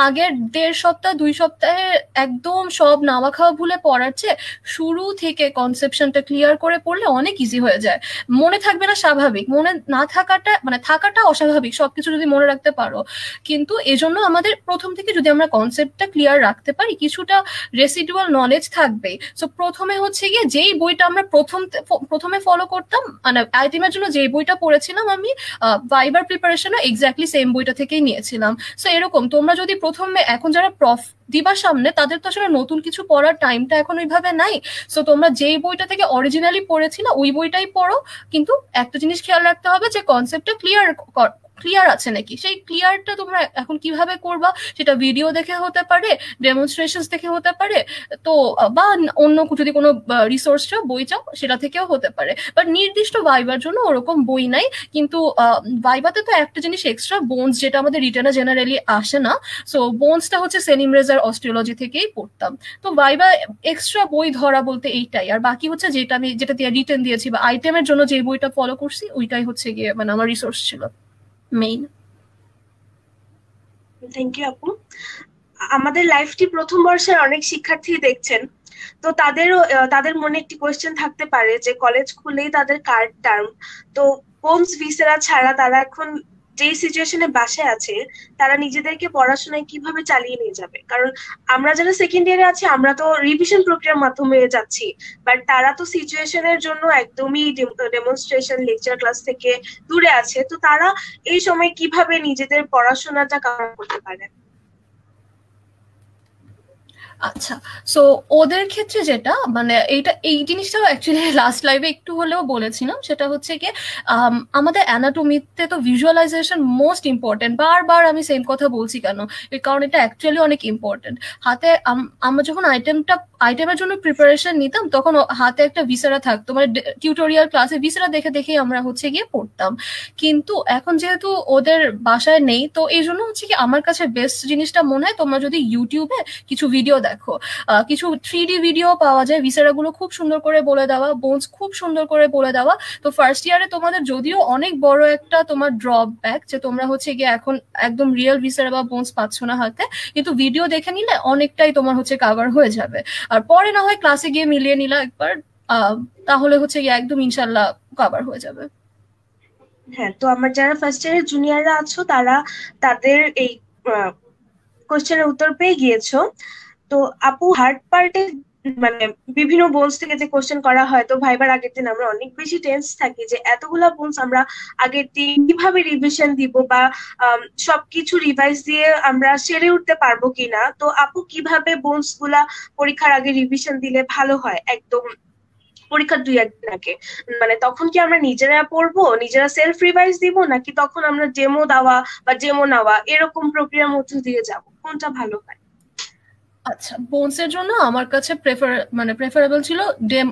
আগের 1.5 সপ্তাহ 2 সপ্তাহে একদম সব নাওয়া খাওয়া ভুলে পড়ার চেয়ে শুরু থেকে কনসেপশনটা ক্লিয়ার করে পড়লে অনেক ইজি হয়ে যায়। মনে থাকবে না স্বাভাবিক, মনে না থাকাটা মানে থাকাটা অস্বাভাবিক, সবকিছু যদি মনে রাখতে পারো। কিন্তু এজন্য আমাদের প্রথম থেকে যদি আমরা কনসেপ্টটা ক্লিয়ার রাখতে পারি, কিছুটা রেসিডুয়াল নলেজ থাকবে। সো প্রথমে হচ্ছে গিয়ে যেই বইটা আমরা প্রথমে ফলো করতাম, মানে আইটিমের জন্য যে বইটা পড়েছিলাম আমি, ভাইবার প্রিপারেশনও এক্স্যাক্টলি সেম বইটা থেকেই নিয়েছিলাম। সো এরকম তোমরা যদি প্রথমে, এখন যারা প্রফ দিবার সামনে, তাদের তো আসলে নতুন কিছু পড়ার টাইমটা এখন ওইভাবে নাই। সো তোমরা যেই বইটা থেকে অরিজিনালি পড়েছিল ওই বইটাই পড়ো। কিন্তু একটা জিনিস খেয়াল রাখতে হবে যে কনসেপ্টটা ক্লিয়ার আছে নাকি। সেই ক্লিয়ারটা তোমরা এখন কিভাবে করবা, সেটা ভিডিও দেখে হতে পারে, ডেমনস্ট্রেশন দেখে হতে পারে, তো বা অন্য যদি কোনো রিসোর্স চাও, বই চাও, সেটা থেকেও হতে পারে। বাট নির্দিষ্ট ভাইবার জন্য ওরকম বই নাই। কিন্তু ভাইবাতে তো একটা জিনিস এক্সট্রা, বোনস, যেটা আমাদের রিটেনে জেনারেলি আসে না। সো বোনসটা হচ্ছে সেলিম রেজার অস্ট্রিওলজি থেকেই পড়তাম। তো ভাইবা এক্সট্রা বই ধরা বলতে এইটাই। আর বাকি হচ্ছে যেটা দিয়ে রিটেন দিয়েছি বা আইটেমের জন্য যে বইটা ফলো করছি, ওইটাই হচ্ছে গিয়ে মানে আমার রিসোর্স ছিল মেইন। থ্যাংক ইউ আপু। আমাদের লাইফটি প্রথম বর্ষের অনেক শিক্ষার্থী দেখছেন, তো তাদের মনে একটি কোয়েশ্চেন থাকতে পারে যে কলেজ খুলেই তাদের কার্ড টার্ম, তো বোনস ভিসেরা ছাড়া তারা এখন যে সিচুয়েশনে বাসায় আছে, তারা নিজেদেরকে পড়াশোনায় কিভাবে চালিয়ে নিয়ে যাবে? কারণ আমরা যারা সেকেন্ড ইয়ারে আছি আমরা তো রিভিশন প্রক্রিয়ার মাধ্যমে যাচ্ছি, বাট তারা তো সিচুয়েশনের জন্য একদমই ডেমনস্ট্রেশন লেকচার ক্লাস থেকে দূরে আছে, তো তারা এই সময় কিভাবে নিজেদের পড়াশোনাটা কাভার করতে পারে? আচ্ছা, সো ওদের ক্ষেত্রে যেটা মানে এই জিনিসটা অ্যাকচুয়ালি লাস্ট লাইভে একটু হলেও বলেছিলাম, সেটা হচ্ছে কি আমাদের অ্যানাটমিতে তো ভিজুয়ালাইজেশন মোস্ট ইম্পর্টেন্ট। বারবার আমি সেম কথা বলছি কেন, কারণ এটা অ্যাকচুয়ালি অনেক ইম্পর্টেন্ট। হাতে আমরা যখন আইটেমের জন্য প্রিপারেশন নিতাম তখন হাতে একটা ভিসারা থাকতো, মানে টিউটোরিয়াল ক্লাসে ভিসারা দেখে দেখে আমরা হচ্ছে গিয়ে পড়তাম। কিন্তু এখন যেহেতু ওদের বাসায় নেই, তো এই জন্য হচ্ছে কি আমার কাছে বেস্ট জিনিসটা মনে হয় তোমরা যদি ইউটিউবে কিছু ভিডিও দেখো, কিছু 3D ভিডিও পাওয়া যায়, ভিসেরা গুলো খুব সুন্দর করে বলে দেওয়া, বোনস খুব সুন্দর করে বলে দেওয়া। তো ফার্স্ট ইয়ারে তোমাদের যদিও অনেক বড় একটা তোমার ড্রব্যাক যে তোমরা হচ্ছে গিয়ে এখন একদম রিয়েল ভিসেরা বা বোনস পাচ্ছ না হাতে, কিন্তু ভিডিও দেখে নিলে অনেকটাই তোমার হচ্ছে কাভার হয়ে যাবে। আর পরে না হয় ক্লাসে গিয়ে মিলিয়ে নিলা একবার, তাহলে হচ্ছে গিয়ে একদম ইনশাল্লাহ কাভার হয়ে যাবে। হ্যাঁ, তো আমার যারা ফার্স্ট ইয়ারের জুনিয়ররা আছো তারা তাদের এই কোশ্চেনের উত্তর পেয়ে গিয়েছো। তো আপু, হার্ড পার্টে মানে বিভিন্ন বোনস থেকে যে কোশ্চেন করা হয়, তো ভাইবার আগের দিন আমরা অনেক বেশি টেন্স থাকি যে এতগুলা বোনস আমরা আগের দিন কিভাবে রিভিশন দিব বা সবকিছু রিভাইজ দিয়ে আমরা সেরে উঠতে পারবো কিনা। তো আপু, কিভাবে বোনস গুলা পরীক্ষার আগে রিভিশন দিলে ভালো হয় একদম পরীক্ষার 2-1 দিন আগে? মানে তখন কি আমরা নিজেরা পড়বো, নিজেরা সেলফ রিভাইজ দিব, নাকি তখন আমরা ডেমো দেওয়া বা ডেমো নেওয়া এরকম প্রক্রিয়ার মধ্যে দিয়ে যাব? কোনটা ভালো হয়? আচ্ছা, বোনসের জন্য আমার কাছে প্রেফারেবল ছিল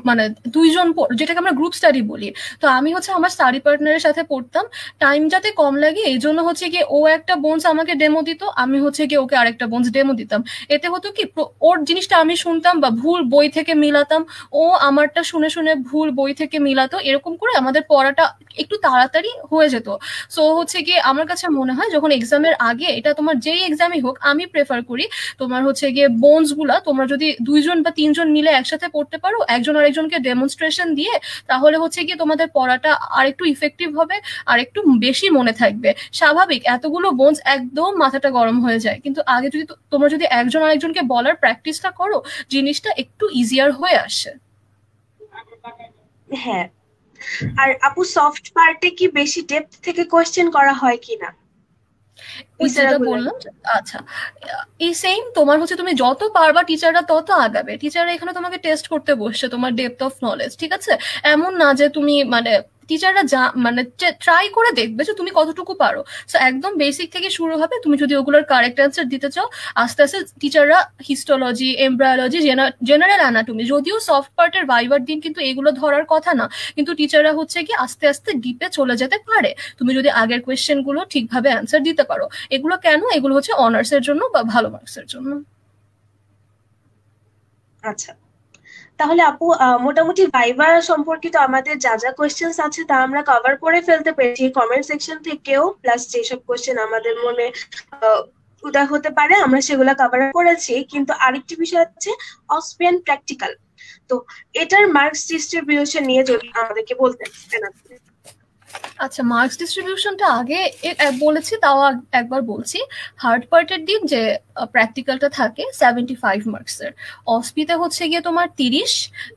মানে দুইজন, যেটাকে আমরা গ্রুপ স্টাডি বলি। তো আমি হচ্ছে আমার স্টাডি পার্টনারের সাথে পড়তাম, টাইম যাতে কম লাগে এই জন্য হচ্ছে গিয়ে ও একটা বোনস আমাকে ডেমো দিত, আমি হচ্ছে গিয়ে ওকে আরেকটা বোনস ডেমো দিতাম। এতে হতো কি ওর জিনিসটা আমি শুনতাম বা ভুল বই থেকে মিলাতাম, ও আমারটা শুনে শুনে ভুল বই থেকে মিলাতো, এরকম করে আমাদের পড়াটা একটু তাড়াতাড়ি হয়ে যেত। সো হচ্ছে গিয়ে আমার কাছে মনে হয় যখন এক্সামের আগে, এটা তোমার যেই এক্সামই হোক, আমি প্রেফার করি তোমার হচ্ছে গিয়ে বোনস গুলা তোমরা যদি 2জন বা 3জন মিলে একসাথে পড়তে পারো, একজন আরেকজনকে ডেমনস্ট্রেশন দিয়ে, তাহলে হচ্ছে গিয়ে তোমাদের পড়াটা আর একটু ইফেক্টিভ হবে, আর একটু বেশি মনে থাকবে। স্বাভাবিক এতগুলো বোনস একদম মাথাটা গরম হয়ে যায়, কিন্তু আগে যদি তোমরা যদি একজন আরেকজনকে বলার প্র্যাকটিসটা করো, জিনিসটা একটু ইজিয়ার হয়ে আসে। হ্যাঁ, আর আপু, সফট পার্টে কি বেশি ডেপথ থেকে কোয়েশ্চেন করা হয় কিনা? ওই যেটা বললাম, আচ্ছা এই সেম তোমার হচ্ছে তুমি যত পারবা টিচাররা তত আগাবে। টিচাররা এখানে তোমাকে টেস্ট করতে বসছে তোমার ডেপথ অফ নলেজ, ঠিক আছে? এমন না যে তুমি মানে টিচাররা মানে ট্রাই করে দেখবে যে তুমি কতটুকু পারো। সো একদম বেসিক থেকে শুরু হবে, তুমি যদি ওগুলোর কারেক্ট অ্যান্সার দিতে চাও, আস্তে আস্তে টিচাররা হিস্টোলজি, এমব্রায়োলজি, জেনারেল অ্যানাটমি, যদিও সফট পার্টের ভাইবার দিন কিন্তু এগুলো ধরার কথা না, কিন্তু টিচাররা হচ্ছে কি আস্তে আস্তে ডিপে চলে যেতে পারে তুমি যদি আগের কোয়েশ্চেন গুলো ঠিকভাবে অ্যান্সার দিতে পারো। এগুলো কেন? এগুলো হচ্ছে অনার্স এর জন্য বা ভালো মার্কসের জন্য। আচ্ছা, তাহলে আপু, মোটামুটি ভাইবা সম্পর্কিত আমাদের যা যা কোয়েশ্চেন্স আছে তা আমরা কভার করে ফেলতে পেরেছি কমেন্ট সেকশন থেকেও, প্লাস যেসব কোয়েশ্চেন আমাদের মনে উদয় হতে পারে আমরা সেগুলা কভার করেছি। কিন্তু আরেকটি বিষয় হচ্ছে অসপিয়ান প্র্যাকটিক্যাল, তো এটার মার্কস ডিস্ট্রিবিউশন নিয়ে যদি আমাদেরকে বলতেন। আচ্ছা, মার্কস ডিস্ট্রিবিউশনটা আগে বলেছি, তাও একবার বলছি। হার্ড পার্টের দিন যে প্র্যাকটিক্যালটা থাকে 75 মার্কসের, অসপিতে হচ্ছে গিয়ে তোমার 30,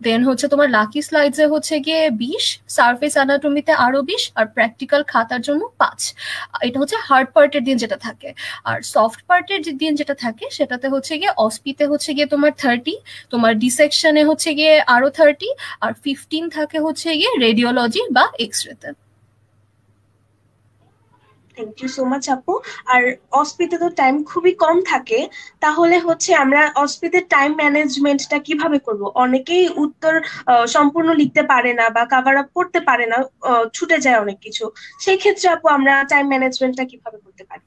দেন হচ্ছে তোমার লাকি স্লাইডসে হচ্ছে গিয়ে 20, সারফেস অ্যানাটমিতে আরো 20, আর প্র্যাকটিক্যাল খাতার জন্য 5। এটা হচ্ছে হার্ড পার্টের দিন যেটা থাকে। আর সফট পার্টের দিন যেটা থাকে সেটাতে হচ্ছে গিয়ে অসপিতে হচ্ছে গিয়ে তোমার 30, তোমার ডিসেকশনে হচ্ছে গিয়ে আরো 30, আর 15 থাকে হচ্ছে গিয়ে রেডিওলজি বা এক্সরেতে। থ্যাংক ইউ সো মাচ আপু। আর অসপিতে তো টাইম খুবই কম থাকে, তাহলে হচ্ছে আমরা অসপিতে টাইম ম্যানেজমেন্টটা কিভাবে করব? অনেকেই উত্তর সম্পূর্ণ লিখতে পারে না বা কভার আপ করতে পারে না, ছুটে যায় অনেক কিছু। সেই ক্ষেত্রে আপু আমরা টাইম ম্যানেজমেন্টটা কিভাবে করতে পারি?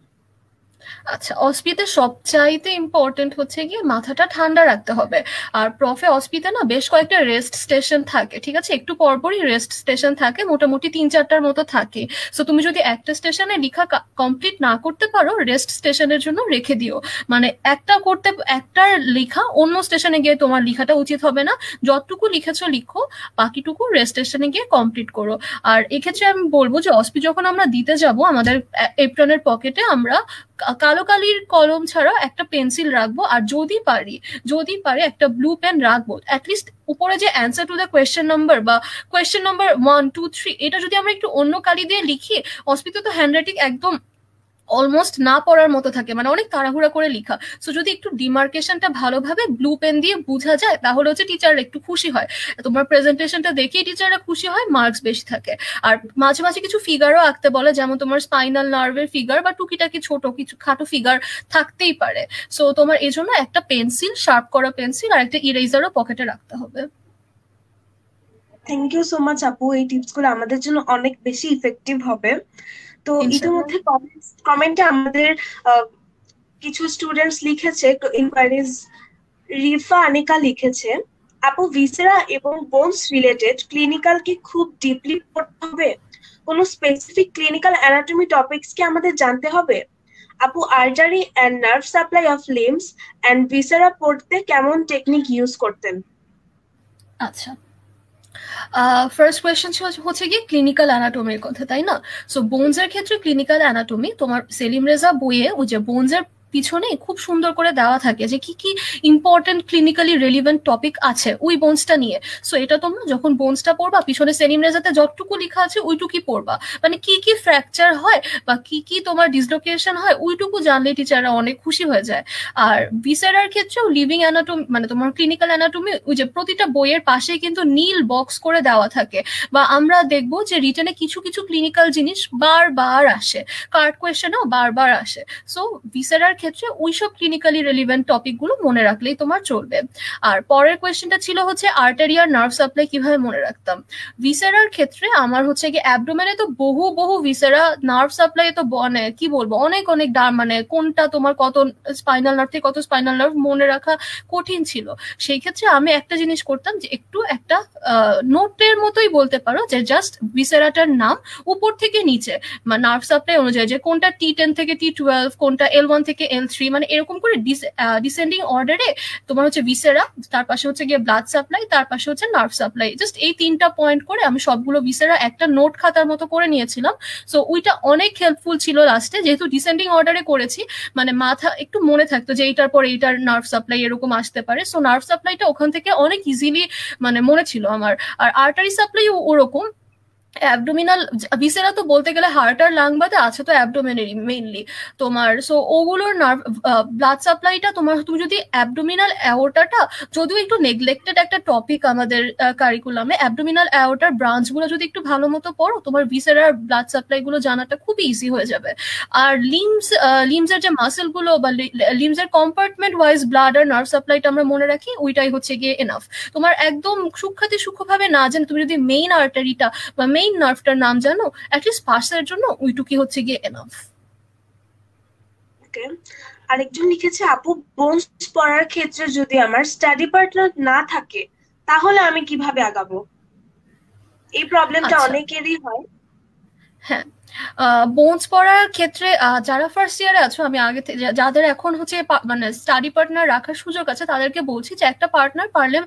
আচ্ছা, অস্পিতে সবচাইতে ইম্পর্টেন্ট হচ্ছে গিয়ে মাথাটা ঠান্ডা রাখতে হবে। আর প্রফে অস্পিতে না বেশ কয়েকটা রেস্ট স্টেশন থাকে, ঠিক আছে, একটু পরপরই রেস্ট স্টেশন থাকে, মোটামুটি 3-4টার মতো থাকে। সো তুমি যদি একটা স্টেশনে লেখা কমপ্লিট না করতে পারো, রেস্ট স্টেশনের জন্য রেখে দিও। মানে একটার লেখা অন্য স্টেশনে গিয়ে তোমার লেখাটা উচিত হবে না। যতটুকু লিখেছো লিখো, বাকিটুকু রেস্ট স্টেশনে গিয়ে কমপ্লিট করো। আর এক্ষেত্রে আমি বলবো যে অস্পি যখন আমরা দিতে যাব, আমাদের এপ্রনের পকেটে আমরা কালো কালির কলম ছাড়া একটা পেন্সিল রাখবো, আর যদি পারি একটা ব্লু পেন রাখবো। অ্যাটলিস্ট উপরে যে answer to the question number বা কোয়েশ্চেন নাম্বার 1 2 3 এটা যদি আমরা একটু অন্য কালি দিয়ে লিখি, অস্পিত তো হ্যান্ডরাইটিং একদম অলমোস্ট না পড়ার মতো থাকে, মানে অনেক তাড়াহুড়া করে লেখা। সো যদি একটু ডিমার্কেশনটা ভালোভাবে ব্লু পেন দিয়ে বোঝা যায়, তাহলে হচ্ছে টিচার একটু খুশি হয়। তোমার প্রেজেন্টেশনটা দেখেই টিচাররা খুশি হয়, মার্কস বেশি থাকে। আর মাঝে মাঝে কিছু ফিগারও আঁকতে বলে, যেমন তোমার স্পাইনাল নার্ভের ফিগার বা টুকিটাকি ছোট কিছু খাটো ফিগার থাকতেই পারে। সো তোমার এই জন্য একটা পেন্সিল, শার্প করা পেন্সিল আর একটা ইরেজারও পকেটে রাখতে হবে। থ্যাংক ইউ সো মাচ আপু, এই টিপস গুলো আমাদের জন্য অনেক বেশি ইফেক্টিভ হবে। তো ইনশাআল্লাহ। ইতিমধ্যে কমেন্টে আমাদের কিছু স্টুডেন্টস লিখেছে, ইনকোয়ারিজ রিফা আনিকা লিখেছে, আপু ভিসেরা এবং বোনস রিলেটেড ক্লিনিক্যাল কি খুব ডিপলি পড়তে হবে? কোনো স্পেসিফিক ক্লিনিক্যাল অ্যানাটমি টপিকস কি আমাদের জানতে হবে? আপু artery and nerve supply of limbs and viscera পড়তে কেমন টেকনিক ইউজ করতেন? আচ্ছা, ফার্স্ট কোয়েশ্চেন হচ্ছে কি ক্লিনিক্যাল অ্যানাটমির কথা, তাই না? সো বোনসের ক্ষেত্রে ক্লিনিক্যাল অ্যানাটমি তোমার সেলিম রেজা বইয়ে ওই যে বোনসের পিছনে খুব সুন্দর করে দেওয়া থাকে যে কি কি ইম্পর্টেন্ট ক্লিনিক্যালি রেলিভেন্ট টপিক আছে ওই বোনসটা নিয়ে। সো এটা তোমরা যখন বোনসটা পড়বা, পিছনে সেলিম রেজাতে যতটুকু লেখা আছে ওইটুকুই পড়বা। মানে কি কি ফ্র্যাকচার হয় বা কি কি তোমার ডিসলোকেশন হয় ওইটুকু জানলে টিচাররা অনেক খুশি হয়ে যায়। আর ভিসেরার ক্ষেত্রেও লিভিং অ্যানাটমি, মানে তোমার ক্লিনিক্যাল অ্যানাটমি ওই যে প্রতিটা বইয়ের পাশে কিন্তু নীল বক্স করে দেওয়া থাকে। বা আমরা দেখবো যে রিটেনে কিছু কিছু ক্লিনিক্যাল জিনিস বারবার আসে, কার্ড কোয়েশ্চেনও বারবার আসে। সো ভিসেরার ক্ষেত্রে ওইসব ক্লিনিক্যালি রেলিভেন্ট টপিকগুলো মনে রাখলেই তোমার চলবে। আর পরের কোয়েশ্চেনটা ছিল হচ্ছে আর্টারি আর নার্ভ সাপ্লাই কিভাবে মনে রাখতাম। ভিসেরার ক্ষেত্রে আমার হচ্ছে কি অ্যাবডোমেনে তো বহু বহু ভিসেরা, নার্ভ সাপ্লাই তো মানে কি বলবো অনেক অনেক মানে কোনটা তোমার কত স্পাইনাল নার্ভ থেকে কত স্পাইনাল নার্ভ মনে রাখা কঠিন ছিল। সেই ক্ষেত্রে আমি একটা জিনিস করতাম যে একটু একটা নোটের মতোই বলতে পারো, যে জাস্ট ভিসেরাটার নাম উপর থেকে নিচে নার্ভ সাপ্লাই অনুযায়ী, যে কোনটা T10 থেকে T12, কোনটা L1 থেকে L3, মানে এরকম করে ডিসেন্ডিং অর্ডারে তোমার হচ্ছে ভিসেরা, তার পাশে হচ্ছে গিয়ে ব্লাড সাপ্লাই, তার পাশে হচ্ছে নার্ভ সাপ্লাই। জাস্ট এই 3টা পয়েন্ট করে আমি সবগুলো ভিসেরা একটা নোট খাতার মতো করে নিয়েছিলাম। সো ওইটা অনেক হেল্পফুল ছিল লাস্টে, যেহেতু ডিসেন্ডিং অর্ডারে করেছি, মানে মাথা একটু মনে থাকতো যে এইটার পর এইটার নার্ভ সাপ্লাই এরকম আসতে পারে। সো নার্ভ সাপ্লাইটা ওখান থেকে অনেক ইজিলি মানে মনে ছিল আমার। আর আর্টারি সাপ্লাই ওরকম। অ্যাবডোমিনাল ভিসেরা তো বলতে গেলে হার্ট আর লাং বাদে আছে তো অ্যাবডোমেনেরই মেইনলি তোমার। সো ওগুলোর নার্ভ ব্লাড সাপ্লাইটা তোমার, তুমি যদি অ্যাবডোমিনাল অ্যাওর্টাটা, যদিও একটু নেগলেক্টেড একটা টপিক আমাদের কারিকুলামে, অ্যাবডোমিনাল অ্যাওর্টার ব্রাঞ্চগুলো যদি একটু ভালো মতো পড়ো, তোমার ভিসেরার ব্লাড সাপ্লাইগুলো জানাটা খুবই ইজি হয়ে যাবে। আর লিমসের যে মাসেলগুলো বা লিমসের কম্পার্টমেন্ট ওয়াইজ ব্লাড আর নার্ভ সাপ্লাইটা আমরা মনে রাখি, ওইটাই হচ্ছে গিয়ে এনাফ। তোমার একদম সূক্ষ্মভাবে না জানে, তুমি যদি মেইন আর্টারিটা বা মেইন নার্ভটার নাম জানো, অ্যাটলিস্ট পাসের জন্য ওইটুকুই হচ্ছে গিয়ে এনাফ। ওকে, আরেকজন লিখেছে, আপু বোনস পড়ার ক্ষেত্রে যদি আমার স্টাডি পার্টনার না থাকে তাহলে আমি কিভাবে আগাবো? এই প্রবলেমটা আচ্ছা, অনেকেরই হয়। হ্যাঁ, বোনস পড়ার ক্ষেত্রে যারা ফার্স্ট ইয়ারে আছো, আমি আগে যাদের এখন হচ্ছে মানে স্টাডি পার্টনার রাখার সুযোগ আছে, তাদেরকে বলছি যে একটা পার্টনার পারলে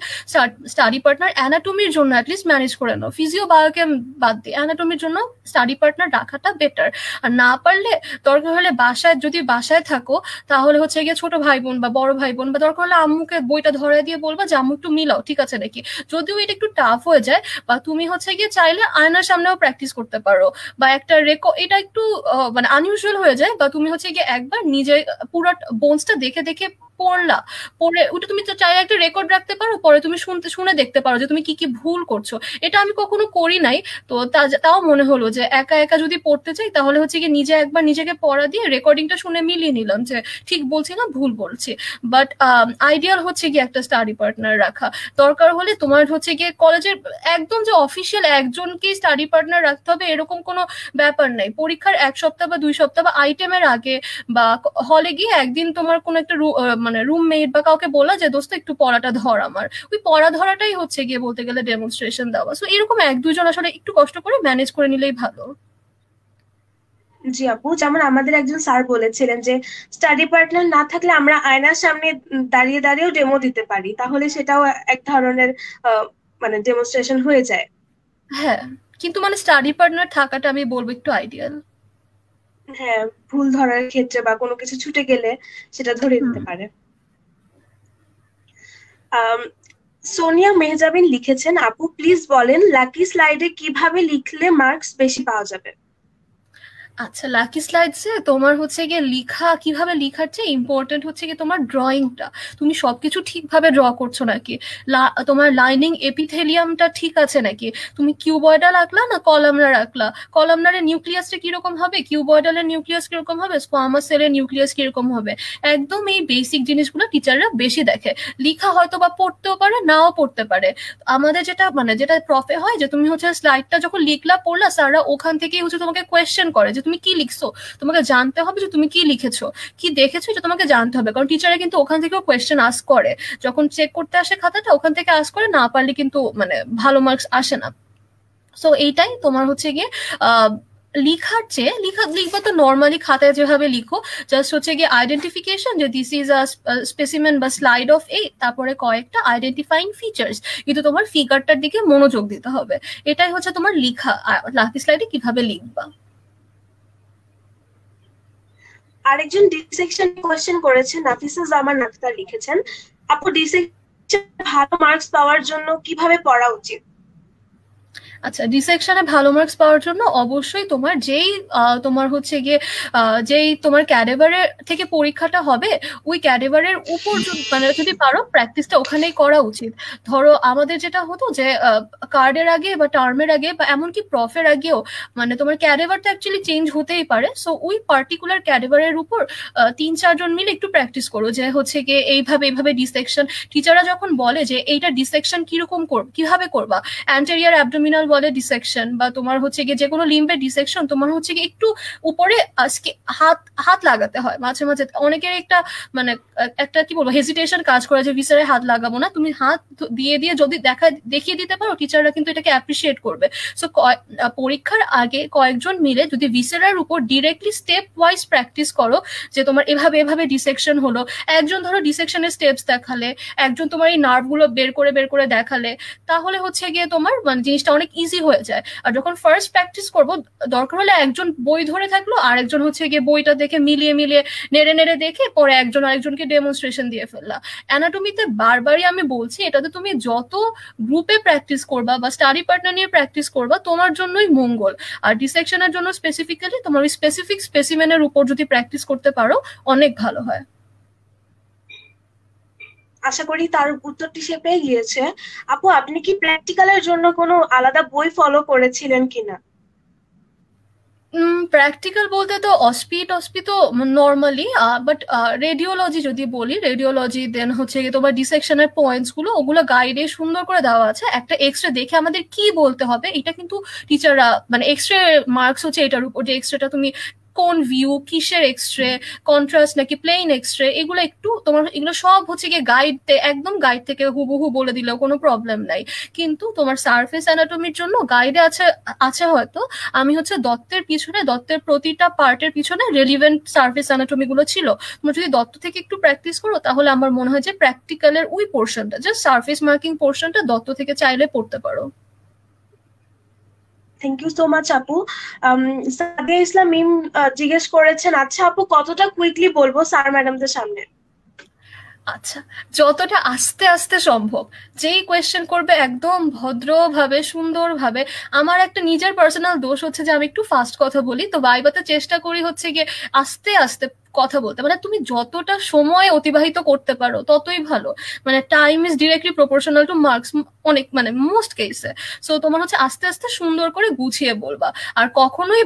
স্টাডি পার্টনার অ্যানাটমির জন্য অ্যাটলিস্ট ম্যানেজ করে নাও। ফিজিও বায়োকে বাদ দিয়ে অ্যানাটমির জন্য স্টাডি পার্টনার রাখাটা বেটার। আর না পারলে দরকার হলে যদি বাসায় থাকো, তাহলে হচ্ছে গিয়ে ছোট ভাই বোন বা বড় ভাই বোন বা দরকার হলে আম্মুকে বইটা ধরে দিয়ে বলবা যে আম্মু একটু মিলাও, ঠিক আছে নাকি। যদিও এটা একটু টাফ হয়ে যায়, বা তুমি হচ্ছে গিয়ে চাইলে আয়নার সামনেও প্র্যাকটিস করতে পারো, বা একটা এটা একটু মানে আনইউজুয়াল হয়ে যায়, বা তুমি হচ্ছে গিয়ে একবার নিজে পুরো বোনসটা দেখে দেখে পড়লা, পড়ে ওটা তুমি তো চাইলে একটা রেকর্ড রাখতে পারো, পরে তুমি শুনে দেখতে পারো যে তুমি কি কি ভুল করছো। এটা আমি কখনো করি নাই। তো তাও মনে হলো যে একা একা যদি পড়তে চাই তাহলে হচ্ছে কি নিজে একবার নিজেকে পড়া দিয়ে রেকর্ডিংটা শুনে মিলিয়ে নিলাম যে ঠিক বলছি না ভুল বলছি। বাট আইডিয়াল হচ্ছে কি একটা স্টাডি পার্টনার রাখা। দরকার হলে তোমার হচ্ছে গিয়ে কলেজের একদম যে অফিসিয়াল একজনকেই স্টাডি পার্টনার রাখতে হবে এরকম কোনো ব্যাপার নাই। পরীক্ষার 1 সপ্তাহ বা 2 সপ্তাহ বা আইটেমের আগে বা হলে গিয়ে একদিন তোমার কোনো একটা মানে রুমমেট বা কাউকে বলা যে দোস্ত একটু পড়াটা ধর আমার, ওই পড়া ধরাটাই হচ্ছে গিয়ে বলতে গেলে ডেমনস্ট্রেশন দেওয়া। সো এরকম 1-2 জন আসলে একটু কষ্ট করে ম্যানেজ করে নিলেই ভালো। জি আপু, যেমন আমাদের একজন স্যার বলেছিলেন যে স্টাডি পার্টনার না থাকলে আমরা আয়নার সামনে দাঁড়িয়ে দাঁড়িয়েও ডেমো দিতে পারি, তাহলে সেটাও এক ধরনের আহ, মানে ডেমনস্ট্রেশন হয়ে যায়। হ্যাঁ, কিন্তু মানে স্টাডি পার্টনার থাকাটা আমি বলবো একটু আইডিয়াল। হ্যাঁ, ভুল ধরার ক্ষেত্রে বা কোনো কিছু ছুটে গেলে সেটা ধরে হুম। দিতে পারে। আম, সোনিয়া মেহজাবিন লিখেছেন, আপু প্লিজ বলেন লাকি স্লাইডে কিভাবে লিখলে মার্কস বেশি পাওয়া যাবে। আচ্ছা, লাকি স্লাইডসে তোমার হচ্ছে গিয়ে কিভাবে লিখার চেয়ে ইম্পর্টেন্ট হচ্ছে গিয়ে তোমার ড্রয়িংটা। তুমি সবকিছু ঠিকভাবে ড্র করছো নাকি, তোমার লাইনিং এপিথেলিয়ামটা ঠিক আছে নাকি, তুমি কিউবয়েডাল রাখলা না কলামনার রাখলা, কলামনারের নিউক্লিয়াসটা কিরকম হবে, কিউবয়েডালের নিউক্লিয়াস কিরকম হবে, স্কোয়ামাস সেলের নিউক্লিয়াস কিরকম হবে। একদম এই বেসিক জিনিসগুলো টিচাররা বেশি দেখে। লিখা হয়তো বা পড়তেও পারে নাও পড়তে পারে। আমাদের যেটা প্রফে হয় যে তুমি হচ্ছে স্লাইডটা যখন লিখলা পড়লা, স্যাররা ওখান থেকেই হচ্ছে তোমাকে কোয়েশ্চেন করে যে তুমি কি লিখছো। তোমাকে জানতে হবে যে তুমি কি লিখেছো, কি দেখেছো, এটা তোমাকে জানতে হবে, কারণ টিচাররা কিন্তু ওখান থেকেও কোয়েশ্চেন আস্ক করে। যখন চেক করতে আসে খাতাটা ওখান থেকে আস্ক করে, না পারলে কিন্তু মানে ভালো মার্কস আসে না। সো এইটাই তোমার হচ্ছে গিয়ে আহ লিখার চেয়ে লিখবা তো নর্মালি খাতায় যেভাবে লিখো, জাস্ট হচ্ছে গিয়ে আইডেন্টিফিকেশন যে দিস ইজ আ স্পেসিমেন বা স্লাইড অফ এই, তারপরে কয়েকটা আইডেন্টিফাইং ফিচার্স, কিন্তু তোমার ফিগারটার দিকে মনোযোগ দিতে হবে। এটাই হচ্ছে তোমার লিখা, লাকি স্লাইডে কিভাবে লিখবা। আরেকজন ডিসেকশন কোয়েশ্চেন করেছেন, নাফিসা জামান আক্তার লিখেছেন, আপু ডিসেকশন ভালো মার্কস পাওয়ার জন্য কিভাবে পড়া উচিত। আচ্ছা, ডিসেকশনে ভালো মার্কস পাওয়ার জন্য অবশ্যই তোমার তোমার হচ্ছে গিয়ে যেই তোমার ক্যাডেভারের থেকে পরীক্ষাটা হবে ওই ক্যাডেভারের উপর মানে যদি পারো প্র্যাকটিসটা ওখানেই করা উচিত। ধরো আমাদের যেটা হতো যে কার্ডের আগে বা টার্মের আগে বা এমনকি প্রফের আগেও মানে তোমার ক্যাডেভারটা অ্যাকচুয়ালি চেঞ্জ হতেই পারে। সো ওই পার্টিকুলার ক্যাডেভারের উপর 3-4 জন মিলে একটু প্র্যাকটিস করো যে হচ্ছে গিয়ে এইভাবে এইভাবে ডিসেকশন। টিচাররা যখন বলে যে এইটা ডিসেকশন কিরকম কিভাবে করবা, অ্যান্টেরিয়ার অ্যাবডোমিনাল বলে ডিসেকশন, বা তোমার হচ্ছে গিয়ে যে কোনো লিম্বের ডিসেকশন, তোমার হচ্ছে গিয়ে একটু উপরে হাত হাত লাগাতে হয় মাঝে মাঝে। অনেকের একটা মানে একটা কি বলবো হেজিটেশন কাজ করে যে ভিসারে হাত লাগাবো না, তুমি হাত দিয়ে দিয়ে যদি দেখিয়ে দিতে পারো টিচাররা কিন্তু এটাকে অ্যাপ্রিসিয়েট করবে। সো পরীক্ষার আগে কয়েকজন মিলে যদি ভিসারের উপর ডিরেক্টলি স্টেপ ওয়াইজ প্র্যাকটিস করো যে তোমার এভাবে এভাবে ডিসেকশন হলো, একজন ধরো ডিসেকশনের স্টেপস দেখালে, একজন তোমার এই নার্ভগুলো বের করে দেখালে, তাহলে হচ্ছে গিয়ে তোমার মানে জিনিসটা অনেক ইজি হয়ে যায়। আর যখন ফার্স্ট প্র্যাকটিস করবো দরকার হলে একজন বই ধরে থাকলো আর একজন হচ্ছে গিয়ে বইটা দেখে মিলিয়ে মিলিয়ে নেড়ে নেড়ে দেখে পরে একজন আরেকজনকে ডেমনস্ট্রেশন দিয়ে ফেললা। অ্যানাটমিতে বারবারই আমি বলছি এটাতে তুমি যত গ্রুপে প্র্যাকটিস করবা বা স্টাডি পার্টনার নিয়ে প্র্যাকটিস করবা তোমার জন্যই মঙ্গল। আর ডিসেকশনের জন্য স্পেসিফিক্যালি তোমার ওই স্পেসিফিক স্পেসিমেনের উপর যদি প্র্যাকটিস করতে পারো অনেক ভালো হয়। আশা করি তার উত্তরটি সে পেয়ে গিয়েছে। আপু আপনি কি প্র্যাকটিক্যালের জন্য কোনো আলাদা বই ফলো করেছিলেন কিনা। প্র্যাকটিক্যাল বলতে তো টসপি তো নর্মালি, বাট রেডিওলজি যদি বলি, রেডিওলজি দেন হচ্ছে গিয়ে তোমার ডিসেকশনের পয়েন্টস গুলো ওগুলো গাইডে সুন্দর করে দেওয়া আছে। একটা এক্সরে দেখে আমাদের কি বলতে হবে এটা কিন্তু টিচাররা মানে এক্সরে মার্কস হচ্ছে এটার উপর যে এক্সরেটা তুমি কোন ভিউ, কিসের এক্সরে, কন্ট্রাস্ট নাকি প্লেন এক্সরে, এগুলো একটু তোমার এগুলো সব হচ্ছে গিয়ে একদম গাইড থেকে হুবহু বলে দিলেও কোনো প্রবলেম নাই। কিন্তু তোমার সারফেস অ্যানাটমির জন্য গাইডে আছে আছে হয়তো। আমি হচ্ছে দত্তের প্রতিটা পার্টের পিছনে রেলিভেন্ট সারফেস অ্যানাটমি গুলো ছিল। তুমি যদি দত্ত থেকে একটু প্র্যাকটিস করো তাহলে আমার মনে হয় যে প্র্যাকটিক্যালের ওই পোর্শনটা জাস্ট সারফেস মার্কিং পোর্শনটা দত্ত থেকে চাইলে পড়তে পারো। থ্যাংক ইউ সো মাচ আপু। সাদিয়া ইসলাম মিম জিজ্ঞেস করেছেন, আচ্ছা আপু কতটা কুইকলি বলবো স্যার ম্যাডামদের সামনে। আচ্ছা, যতটা আস্তে আস্তে সম্ভব। যেই কোয়েশ্চেন করবে একদম ভদ্রভাবে সুন্দরভাবে। আমার একটা নিজের পার্সোনাল দোষ হচ্ছে যে আমি একটু ফাস্ট কথা বলি, তো ভাইভাতে চেষ্টা করি হচ্ছে গিয়ে আস্তে আস্তে কথা বলতে, মানে তুমি যতটা সময় অতিবাহিত করতে পারো ততই ভালো। মানে time is directly proportional to marks অনেক, মানে মোস্ট কেসে। সো তোমার হচ্ছে আস্তে আস্তে সুন্দর করে গুছিয়ে বলবা, আর কখনোই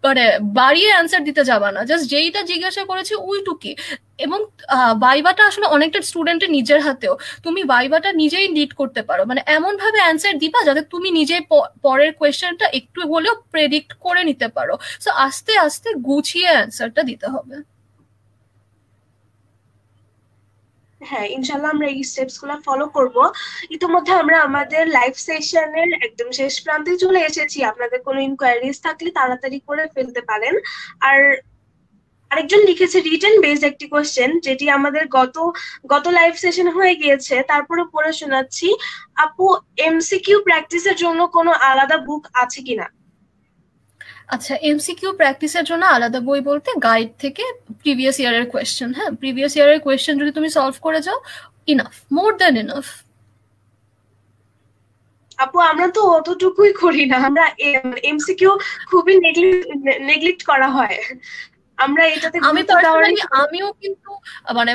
মানে বাড়িয়ে অ্যান্সার দিতে যাবা না, জাস্ট যেইটা জিজ্ঞাসা করেছি ওইটুকি। এবং ভাইভাটা আসলে অনেকটা স্টুডেন্টের নিজের হাতেও, তুমি ভাইভাটা নিজেই লিড করতে পারো, মানে এমন ভাবে অ্যান্সার দিবা যাতে তুমি নিজেই পরের কোয়েশ্চেনটা একটু হলেও প্রেডিক্ট করে নিতে পারো। সো আস্তে আস্তে গুছিয়ে অ্যান্সারটা দিতে হবে। হ্যাঁ, ইনশাল্লাহ আমরা এই স্টেপস গুলো ফলো করব। ইতিমধ্যে আমরা আমাদের লাইভ সেশনের একদম শেষ প্রান্তে চলে এসেছি। আপনাদের কোনো ইনকোয়ারিজ থাকলে তাড়াতাড়ি করে ফেলতে পারেন। আর আরেকজন লিখেছে রিটেন বেসড একটি কোশ্চেন, যেটি আমাদের গত গত লাইভ সেশন হয়ে গিয়েছে, তারপরে পড়ে শোনাচ্ছি। আপু, এমসিকিউ প্র্যাকটিসের জন্য কোনো আলাদা বুক আছে কিনা? আচ্ছা, এমসিকিউ প্র্যাকটিসের জন্য আলাদা বই বলতে গাইড থেকে প্রিভিয়াস ইয়ারের কোয়েশ্চেন। হ্যাঁ, প্রিভিয়াস ইয়ারের কোয়েশ্চেন যদি তুমি সলভ করে যাও, ইনাফ, মোর দ্যান ইনাফ। আপু, আমরা তো অতটুকুই করি না, আমরা এমসিকিউ খুবই নেগলেক্ট করা হয়। আমরা এটাতে আমি গুরুত্ব দেওয়ারই পার্সোনালি আমিও কিন্তু মানে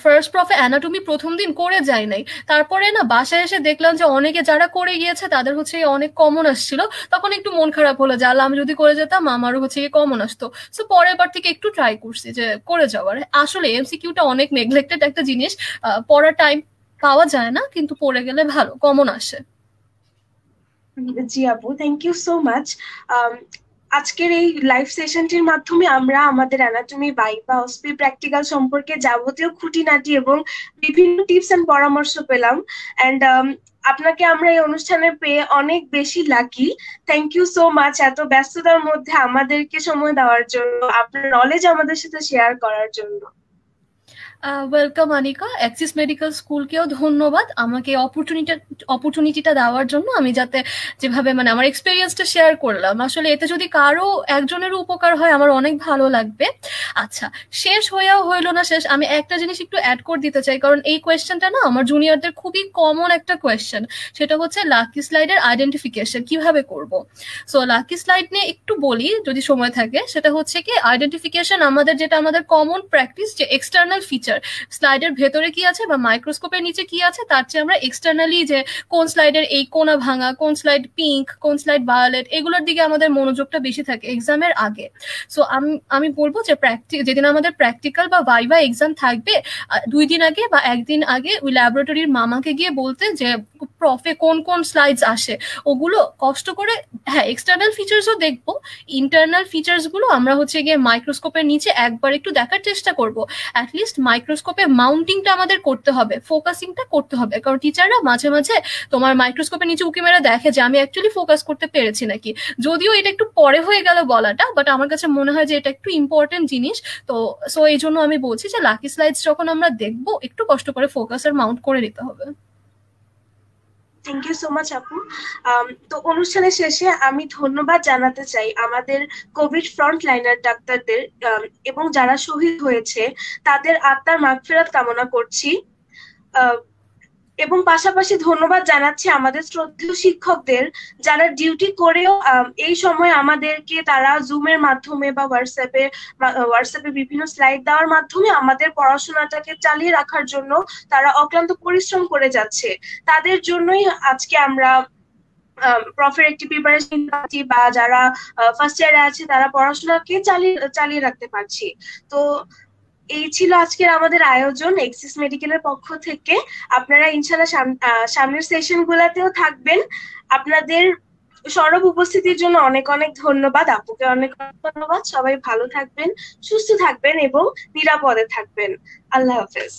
ফার্স্ট প্রফে অ্যানাটমি প্রথম দিন করে যাই নাই, তারপরে না বাসায় এসে দেখলাম যে অনেকে যারা করে গিয়েছে তাদের হচ্ছে অনেক কমন আসছিল, তখন একটু মন খারাপ হলো যে আল্লাহ, আমি যদি করে যেতাম আমারও হচ্ছে কমন আসতো। সো পরের বার থেকে একটু ট্রাই করছি যে করে যাওয়ার। আসলে এমসিকিউটা অনেক নেগলেক্টেড একটা জিনিস, পড়ার টাইম পাওয়া যায় না, কিন্তু পড়ে গেলে ভালো কমন আসে। জি আপু, থ্যাংক ইউ সো মাচ। আজকের এই লাইভ সেশনটির মাধ্যমে আমরা আমাদের অ্যানাটমি ভাইভা অসপি প্র্যাকটিক্যাল সম্পর্কে যাবতীয় খুঁটিনাটি এবং বিভিন্ন টিপস এন্ড পরামর্শ পেলাম। এন্ড আপনাকে আমরা এই অনুষ্ঠানে পেয়ে অনেক বেশি lucky. Thank you so much এত ব্যস্ততার মধ্যে আমাদেরকে সময় দেওয়ার জন্য, আপনার নলেজ আমাদের সাথে শেয়ার করার জন্য। ওয়েলকাম আনিকা, অ্যাক্সিস মেডিকেল স্কুলকেও ধন্যবাদ আমাকে অপরচুনিটিটা দেওয়ার জন্য। আমি যাতে যেভাবে মানে আমার এক্সপিরিয়েন্সটা শেয়ার করলাম, আসলে এতে যদি কারো একজনেরও উপকার হয় আমার অনেক ভালো লাগবে। আচ্ছা, শেষ হয়েও হইলো না শেষ, আমি একটা জিনিস একটু অ্যাড করে দিতে চাই, কারণ এই কোয়েশ্চেনটা না আমার জুনিয়রদের খুবই কমন একটা কোয়েশ্চেন। সেটা হচ্ছে লাকি স্লাইডের আইডেন্টিফিকেশন কিভাবে করব। সো লাকি স্লাইড নিয়ে একটু বলি যদি সময় থাকে। সেটা হচ্ছে কি আইডেন্টিফিকেশন আমাদের, যেটা আমাদের কমন প্র্যাকটিস, যে এক্সটার্নাল ফিচার স্লাইডের ভেতরে কি আছে বা মাইক্রোস্কোপের নিচে কি আছে, তার চেয়ে আমরা এক্সটার্নালি যে কোন স্লাইডের এই কোনা ভাঙা, কোন স্লাইড পিঙ্ক, কোন স্লাইড ভায়োলেট, এগুলোর দিকে আমাদের মনোযোগটা বেশি থাকে এক্সামের আগে। সো আমি বলবো যে যেদিন আমাদের প্র্যাকটিক্যাল বা ভাইভা এক্সাম থাকবে, 2 দিন আগে বা 1 দিন আগে ওই ল্যাবরেটরির মামাকে গিয়ে বলতে যে প্রফে কোন কোন স্লাইডস আসে ওগুলো কষ্ট করে, হ্যাঁ এক্সটার্নাল ফিচার্সও দেখবো, ইন্টারনাল ফিচার্স গুলো আমরা হচ্ছে গিয়ে মাইক্রোস্কোপের নিচে একবার একটু দেখার চেষ্টা করব। অ্যাটলিস্ট মাইক্রোস্কোপে মাউন্টিংটা আমাদের করতে হবে, ফোকাসিংটা করতে হবে, কারণ টিচাররা মাঝে মাঝে তোমার মাইক্রোস্কোপের নিচে উকি মেরে দেখে যে আমি অ্যাকচুয়ালি ফোকাস করতে পেরেছি নাকি। যদিও এটা একটু পরে হয়ে গেল বলাটা, বাট আমার কাছে মনে হয় যে এটা একটু ইম্পর্টেন্ট জিনিস। তো সো এই জন্য আমি বলছি যে লাকি স্লাইডস যখন আমরা দেখবো একটু কষ্ট করে ফোকাস আর মাউন্ট করে নিতে হবে। থ্যাংক ইউ সো মাচ আপু। তো অনুষ্ঠানের শেষে আমি ধন্যবাদ জানাতে চাই আমাদের কোভিড ফ্রন্ট লাইনার ডাক্তারদের, এবং যারা শহীদ হয়েছে তাদের আত্মার মাগফিরাত কামনা করছি। এবং পাশাপাশি ধন্যবাদ জানাচ্ছি আমাদের শ্রদ্ধেয় শিক্ষকদের, যারা ডিউটি করেও এই সময় আমাদেরকে তারা জুমের মাধ্যমে বা হোয়াটসঅ্যাপে বিভিন্ন স্লাইড দেওয়ার মাধ্যমে আমাদের পড়াশোনাটাকে চালিয়ে রাখার জন্য তারা অক্লান্ত পরিশ্রম করে যাচ্ছে। তাদের জন্যই আজকে আমরা প্রফের একটি প্রিপারেশন পাচ্ছি, বা যারা ফার্স্ট ইয়ারে আছে তারা পড়াশোনাকে চালিয়ে রাখতে পারছি। তো এই ছিল আজকের আমাদের আয়োজন এক্সিস মেডিকেলের পক্ষ থেকে। আপনারা ইনশাল্লাহ সামনের সেশন গুলাতেও থাকবেন। আপনাদের সরব উপস্থিতির জন্য অনেক অনেক ধন্যবাদ। আপুকে অনেক অনেক ধন্যবাদ। সবাই ভালো থাকবেন, সুস্থ থাকবেন এবং নিরাপদে থাকবেন। আল্লাহ হাফেজ।